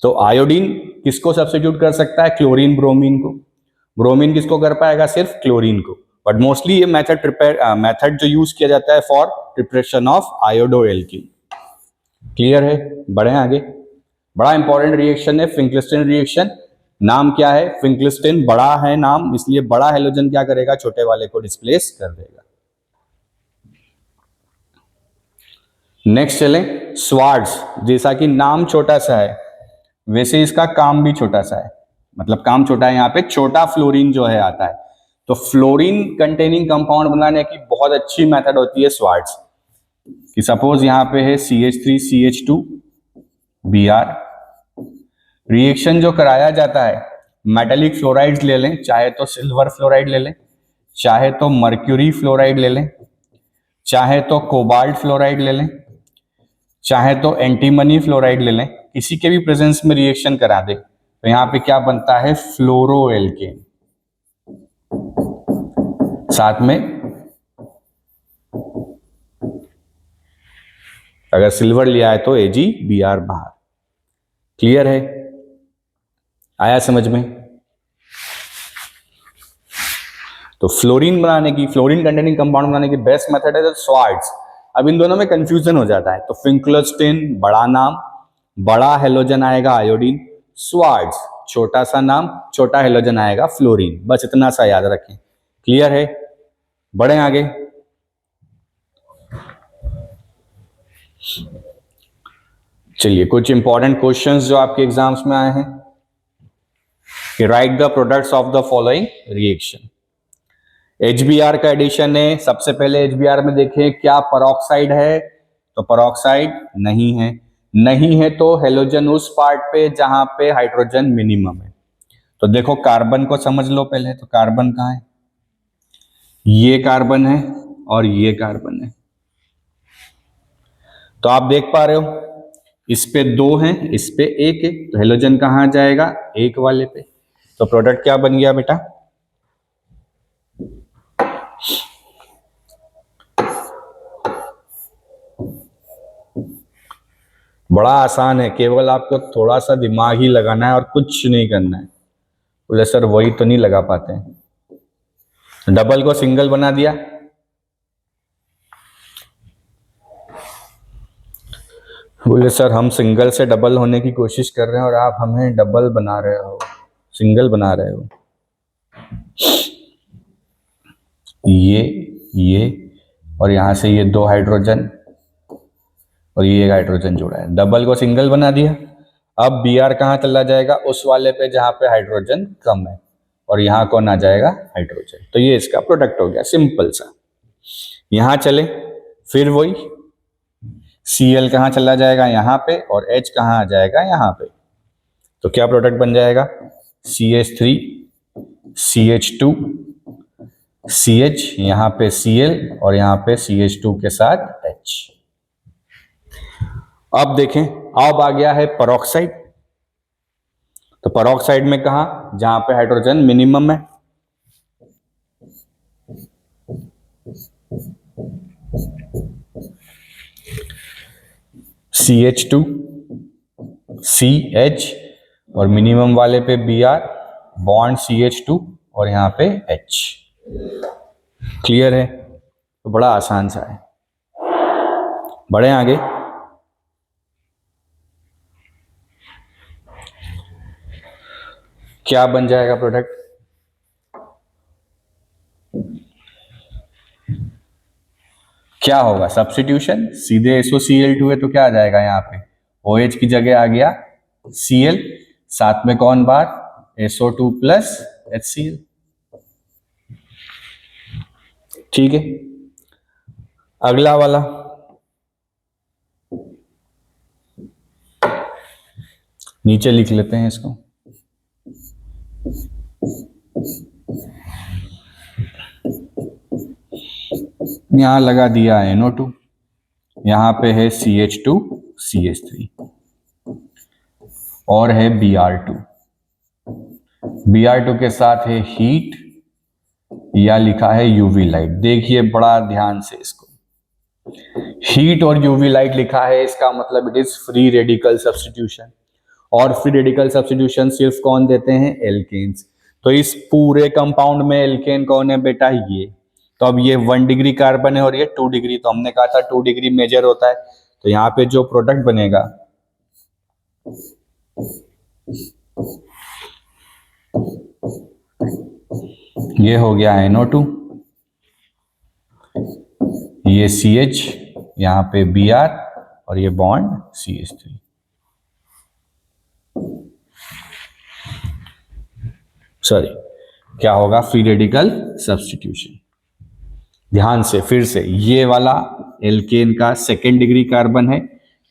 तो आयोडीन किसको सब्स्टिट्यूट कर सकता है? क्लोरीन ब्रोमीन को. ब्रोमीन किसको कर पाएगा? सिर्फ क्लोरीन को. बट मोस्टली ये मेथड जो यूज किया जाता है for preparation of iodo alkene. Clear है? बढ़े आगे. बड़ा इंपॉर्टेंट रिएक्शन है फिंकलिस्टन रिएक्शन. नाम क्या है? फिंकलिस्टन. बड़ा है नाम, इसलिए बड़ा हेलोजन क्या करेगा? छोटे वाले को डिस्प्लेस कर देगा. नेक्स्ट चले स्वार्ट्ज. जैसा कि नाम छोटा सा है वैसे इसका काम भी छोटा सा है. मतलब काम छोटा है. यहाँ पे छोटा फ्लोरीन जो है आता है. तो फ्लोरीन कंटेनिंग कंपाउंड बनाने की बहुत अच्छी मेथड होती है स्वार्ट्ज. कि सपोज यहाँ पे है CH3CH2Br. रिएक्शन जो कराया जाता है, मेटेलिक फ्लोराइड्स ले लें, चाहे तो सिल्वर फ्लोराइड ले लें, चाहे तो मर्क्यूरी फ्लोराइड ले लें, चाहे तो कोबाल्ट फ्लोराइड ले लें, चाहे तो एंटीमनी फ्लोराइड ले लें, किसी के भी प्रेजेंस में रिएक्शन करा दे तो यहाँ पे क्या बनता है? फ्लोरोएल्केन. साथ में अगर सिल्वर लिया है तो AgBr बाहर. क्लियर है? आया समझ में? तो फ्लोरीन बनाने की, फ्लोरीन कंटेनिंग कंपाउंड बनाने की बेस्ट मेथड है स्वार्ट्ज. अब इन दोनों में कंफ्यूजन हो जाता है. तो फिंकलिस्टन बड़ा नाम, बड़ा हेलोजन आएगा आयोडीन. स्वार्ट्ज छोटा सा नाम, छोटा हेलोजन आएगा फ्लोरीन. बस इतना सा याद रखें. क्लियर है? बढ़े आगे. चलिए कुछ इंपॉर्टेंट क्वेश्चंस जो आपके एग्जाम्स में आए हैं. कि right the products of the following reaction. HBr का एडिशन है. सबसे पहले HBr में देखें क्या परऑक्साइड है? तो परऑक्साइड नहीं है. नहीं है तो हेलोजन उस पार्ट पे जहां पे हाइड्रोजन मिनिमम है. तो देखो कार्बन को समझ लो पहले. तो कार्बन कहाँ है? ये कार्बन है और ये कार्बन है. तो आप देख पा रहे हो इस पे 2 है, इस पे 1 है. तो हेलोजन कहाँ जाएगा? 1 वाले पे. तो प्रोडक्ट क्या बन गया बेटा? बड़ा आसान है, केवल आपको थोड़ा सा दिमाग ही लगाना है और कुछ नहीं करना है। बोले सर वही तो नहीं लगा पाते हैं। डबल को सिंगल बना दिया, बोले सर हम सिंगल से डबल होने की कोशिश कर रहे हैं और आप हमें डबल बना रहे हो, सिंगल बना रहे हो। ये और यहां से ये दो हाइड्रोजन और ये एक हाइड्रोजन जोड़ा है, डबल को सिंगल बना दिया। अब बी आर कहाँ चला जाएगा, उस वाले पे जहां पे हाइड्रोजन कम है, और यहाँ कौन आ जाएगा, हाइड्रोजन। तो ये इसका प्रोडक्ट हो गया, सिंपल सा। यहां चले फिर वही Cl कहाँ चला जाएगा, यहाँ पे, और H कहाँ आ जाएगा, यहाँ पे। तो क्या प्रोडक्ट बन जाएगा, CH3 CH2 CH, यहाँ पे Cl और यहाँ पे CH2 के साथ H। अब देखें, अब आ गया है पेरोक्साइड। तो पेरोक्साइड में कहा, जहां पे हाइड्रोजन मिनिमम है। CH2 CH और मिनिमम वाले पे Br, बॉन्ड CH2 और यहाँ पे H। क्लियर है? तो बड़ा आसान सा है। बढ़े आगे। क्या बन जाएगा प्रोडक्ट, क्या होगा, सब्स्टिट्यूशन। सीधे SOCl2 है तो क्या आ जाएगा, यहाँ पे OH की जगह आ गया Cl, साथ में कौन बार, SO2 प्लस HCl। ठीक है, अगला वाला नीचे लिख लेते हैं इसको। यहां लगा दिया NO2, यहां पे है CH2 CH3 और है Br2। Br2 के साथ है हीट, या लिखा है यूवी लाइट। देखिए बड़ा ध्यान से इसको, हीट और यूवी लाइट लिखा है, इसका मतलब it is free radical substitution. और फ्री रेडिकल सब्स्टिट्यूशन सिर्फ कौन देते हैं, एल्केन्स। तो इस पूरे कंपाउंड में एल्केन कौन है बेटा, ये। तो अब ये 1 डिग्री कार्बन है और ये 2 डिग्री, तो हमने कहा था 2 डिग्री मेजर होता है। तो यहाँ पे जो प्रोडक्ट बनेगा ये हो गया NO2, ये CH, यहाँ पे Br और ये बॉन्ड CH3। सॉरी, क्या होगा, फ्री रेडिकल सब्स्टिट्यूशन। ध्यान से फिर से, ये वाला एल्केन का 2nd डिग्री कार्बन है,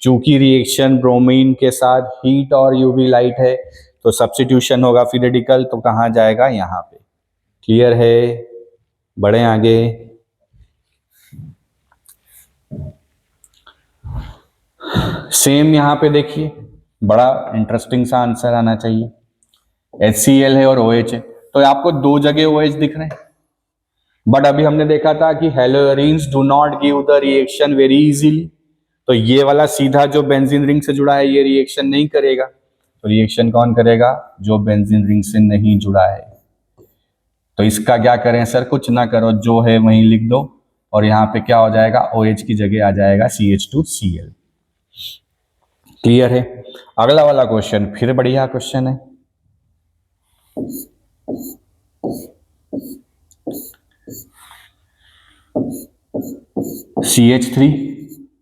चूंकि रिएक्शन ब्रोमीन के साथ हीट और यूवी लाइट है तो सब्स्टिट्यूशन होगा फ्री रेडिकल, तो कहां जाएगा, यहां पे। क्लियर है? बढ़े आगे। सेम यहां पे देखिए, बड़ा इंटरेस्टिंग सा आंसर आना चाहिए। HCl है और OH है, तो आपको 2 जगह OH दिख रहे हैं। बट अभी हमने देखा था कि haloarenes do not give the reaction very easily, तो ये वाला सीधा जो बेंजीन रिंग से जुड़ा है ये रिएक्शन नहीं करेगा। तो रिएक्शन कौन करेगा, जो बेंजीन रिंग से नहीं जुड़ा है। तो इसका क्या करें सर, कुछ ना करो, जो है वहीं लिख दो, और यहाँ पे क्या हो जाएगा, OH की जगह आ जाएगा CH2Cl। क्लियर है? अगला वाला क्वेश्चन फिर बढ़िया क्वेश्चन है। CH3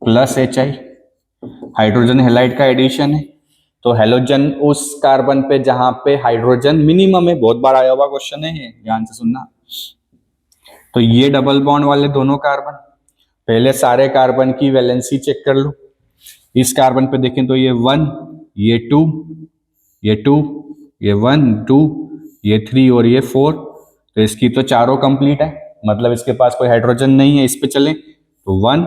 plus HI, hydrogen halide का एडिशन है। तो हेलोजन उस कार्बन पे जहां पे हाइड्रोजन मिनिमम है, बहुत बार आया हुआ क्वेश्चन है, ध्यान से सुनना। तो ये डबल बॉन्ड वाले दोनों कार्बन, पहले सारे कार्बन की वैलेंसी चेक कर लो। इस कार्बन पे देखें तो ये 1, ये 2, ये 2, ये 1 2, ये 3 और ये 4। तो इसकी तो चारों कंप्लीट है, मतलब इसके पास कोई हाइड्रोजन नहीं है। इस पे चले तो 1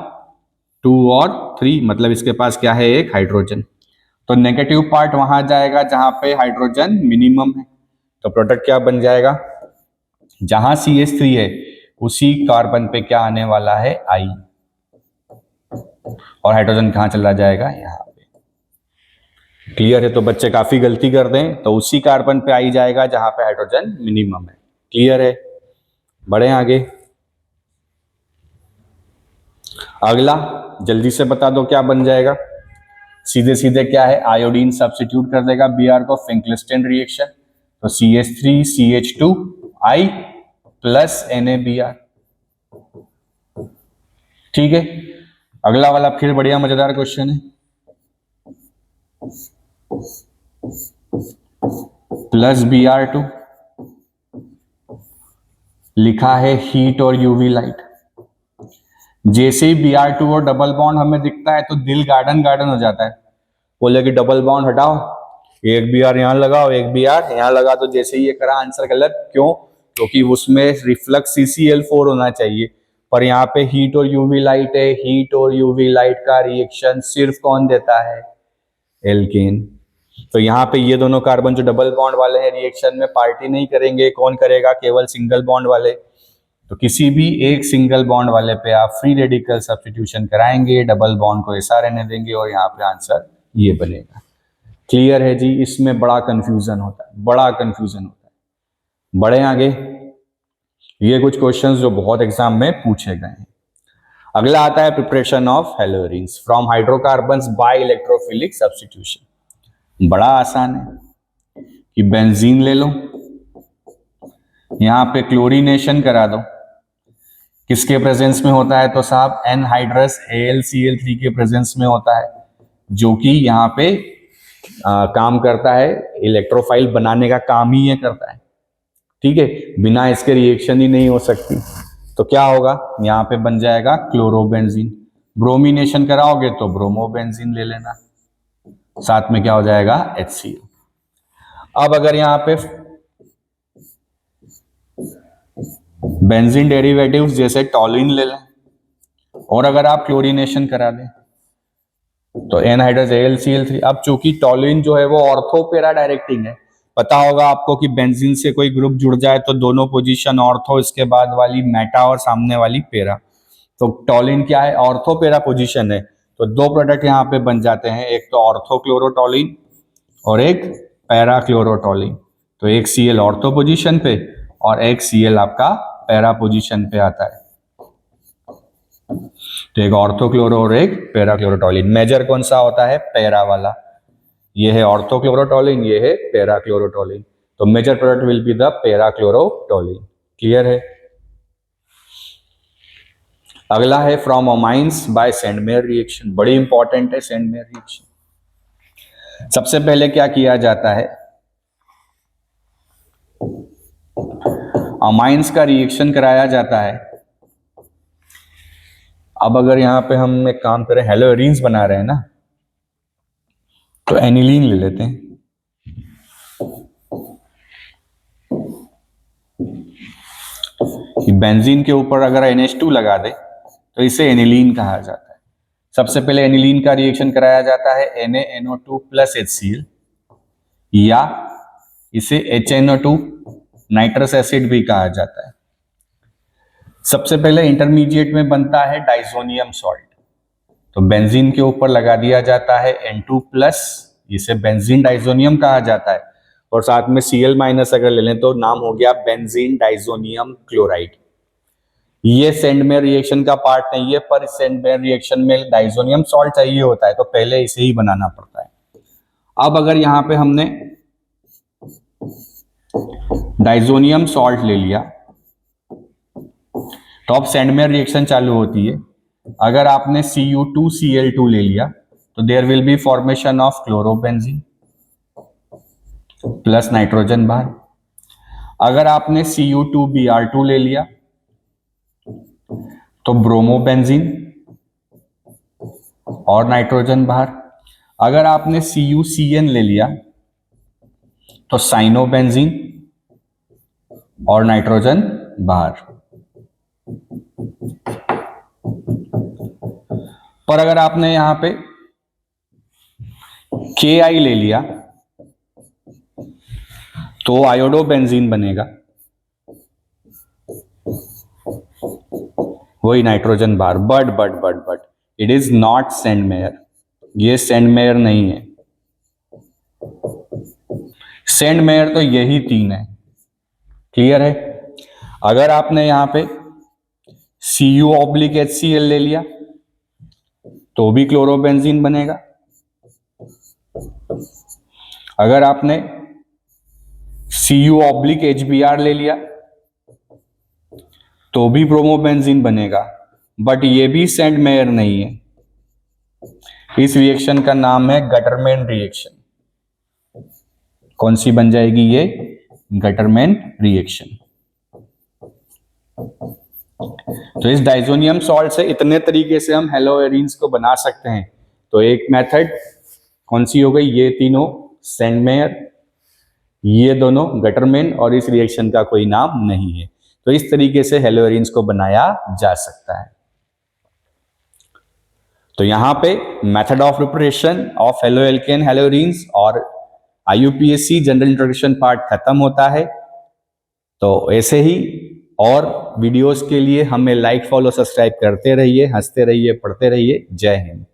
2 और 3, मतलब इसके पास क्या है, एक हाइड्रोजन। तो नेगेटिव पार्ट वहां जाएगा जहां पे हाइड्रोजन मिनिमम है। तो प्रोडक्ट क्या बन जाएगा, जहां CH3 है उसी कार्बन पे क्या आने वाला है, I, और हाइड्रोजन कहां चला जाएगा, यहाँ पे। क्लियर है? तो बच्चे काफी गलती कर दें तो उसी कार्बन पे आ ही जाएगा जहां पे हाइड्रोजन मिनिमम है। क्लियर है? बढ़े आगे। अगला जल्दी से बता दो क्या बन जाएगा। सीधे सीधे क्या है, आयोडीन सब्स्टिट्यूट कर देगा Br को, फिंकलिस्टन रिएक्शन, तो CH3CH2I प्लस NaBr। ठीक है, अगला वाला फिर बढ़िया मजेदार क्वेश्चन है। प्लस Br2 लिखा है हीट और यूवी लाइट। जैसे ही Br2 और डबल बॉन्ड हमें दिखता है तो दिल गार्डन गार्डन हो जाता है, बोले कि डबल बॉन्ड हटाओ, एक Br यहां लगाओ, एक Br यहां लगा, तो जैसे ही ये करा आंसर गलत। क्यों? क्योंकि उसमें रिफ्लक्स CCl4 होना चाहिए, पर यहाँ पे हीट और यूवी लाइट है। हीट और यूवी लाइट का रिएक्शन सिर्फ कौन देता है? एल्केन। तो यहाँ पे ये दोनों कार्बन जो डबल बॉन्ड वाले हैं रिएक्शन में पार्टी नहीं करेंगे। कौन करेगा? केवल सिंगल बॉन्ड वाले। तो किसी भी एक सिंगल बॉन्ड वाले पे आप फ्री रेडिकल सब्स्टिट्यूशन कराएंगे, डबल बॉन्ड को ऐसा रहने देंगे और यहाँ पे आंसर ये बनेगा। क्लियर है जी? इसमें बड़ा कंफ्यूजन होता है, बड़ा कंफ्यूजन होता है। बढ़े आगे। ये कुछ क्वेश्चंस जो बहुत एग्जाम में पूछे गए हैं। अगला आता है preparation of haloarenes from hydrocarbons by electrophilic substitution. बड़ा आसान है कि बेंजीन ले लो, यहां पे क्लोरीनेशन करा दो। किसके प्रेजेंस में होता है? तो साहब एनहाइड्रस AlCl3 के प्रेजेंस में होता है, जो कि यहाँ पे काम करता है, इलेक्ट्रोफाइल बनाने का काम ही ये करता है। ठीक है, बिना इसके रिएक्शन ही नहीं हो सकती। तो क्या होगा? यहाँ पे बन जाएगा क्लोरोबेंजीन। ब्रोमिनेशन कराओगे तो ब्रोमोबेंजीन ले लेना, साथ में क्या हो जाएगा? HCl। अब अगर यहाँ पे बेंजीन डेरिवेटिव्स जैसे टॉलिन ले लें और अगर आप क्लोरीनेशन करा दें तो एनहाइड्रस AlCl3। अब चूंकि टॉलिन जो है वो ऑर्थो पैरा डायरेक्टिंग है, पता होगा आपको कि बेंजीन से कोई ग्रुप जुड़ जाए तो दोनों पोजीशन ऑर्थो, इसके बाद वाली मेटा और सामने वाली पैरा। तो टॉलिन क्या है? ऑर्थो पैरा पोजीशन है। तो दो प्रोडक्ट यहाँ पे बन जाते हैं, एक तो ऑर्थो क्लोरोटॉलिन और एक पैरा क्लोरोटॉलिन। तो एक Cl ऑर्थो पोजीशन पे और एक Cl आपका पैरा पोजीशन पे आता है। तो एक ऑर्थोक्लोरो और एक पैराक्लोरोटॉलिन। मेजर कौन सा होता है? पैरा वाला। ये है ऑर्थोक्लोरोटॉलिन, ये है पैराक्लोरोटॉलिन। तो major product will be the parachlorotoluene. Clear है? अगला है from amines by Sandmeyer reaction. बड़ी इंपॉर्टेंट है सेंडमेयर रिएक्शन। सबसे पहले क्या किया जाता है? अमाइंस का रिएक्शन कराया जाता है। अब अगर यहां पे हम एक काम करें, हेलोरिन्स बना रहे हैं ना, तो एनिलीन ले लेते हैं। बेंजीन के ऊपर अगर NH2 लगा दे तो इसे एनिलीन कहा जाता है। सबसे पहले एनिलीन का रिएक्शन कराया जाता है NaNO2 प्लस HCl, या इसे HNO2 नाइट्रस एसिड भी कहा जाता है। सबसे पहले इंटरमीडिएट में बनता है डाइजोनियम सॉल्ट, तो बेंजीन के ऊपर लगा दिया जाता है N2 प्लस, इसे बेंजीन डाइजोनियम कहा जाता है। और साथ में Cl माइनस अगर ले लें तो नाम हो गया बेंजीन डाइजोनियम क्लोराइड। ये सेंडमेयर रिएक्शन का पार्ट नहीं है, पर सेंडमेयर रिएक्शन में डाइजोनियम सॉल्ट चाहिए होता है, तो पहले इसे ही बनाना पड़ता है। अब अगर यहां पे हमने डाइजोनियम सॉल्ट ले लिया तो अब सेंडमेयर रिएक्शन चालू होती है। अगर आपने Cu2Cl2 ले लिया तो there will be formation of chlorobenzene plus nitrogen बाहर। अगर आपने Cu2Br2 ले लिया तो ब्रोमोबेंजीन और नाइट्रोजन बाहर। अगर आपने CuCN ले लिया तो साइनोबेंजीन और नाइट्रोजन बाहर। पर अगर आपने यहां पे Ki ले लिया तो आयोडोबेंजीन बनेगा, वही नाइट्रोजन बाहर। But it is not Sandmeyer, ये सेंडमेयर नहीं है। सेंट मेयर तो यही तीन है, क्लियर है। अगर आपने यहां पे Cu-HCl ले लिया तो भी क्लोरोबेंजीन बनेगा। अगर आपने Cu-HBr ले लिया तो भी ब्रोमोबेंजीन बनेगा, बट ये भी सेंट मेयर नहीं है। इस रिएक्शन का नाम है गटरमैन रिएक्शन। कौन सी बन जाएगी ये? Gattermann reaction. तो इस डाइजोनियम सॉल्ट से इतने तरीके से हम हेलोएरीन्स को बना सकते हैं। तो एक मेथड कौन सी हो गई? ये तीनों सेंट मेयर, ये दोनों गटरमैन, और इस रिएक्शन का कोई नाम नहीं है। तो इस तरीके से हेलोएरीन्स को बनाया जा सकता है। तो यहां पे method of preparation of haloalkane haloarenes और IUPAC जनरल इंट्रोडक्शन पार्ट खत्म होता है। तो ऐसे ही और वीडियोस के लिए हमें लाइक, फॉलो, सब्सक्राइब करते रहिए, हंसते रहिए, पढ़ते रहिए। जय हिंद।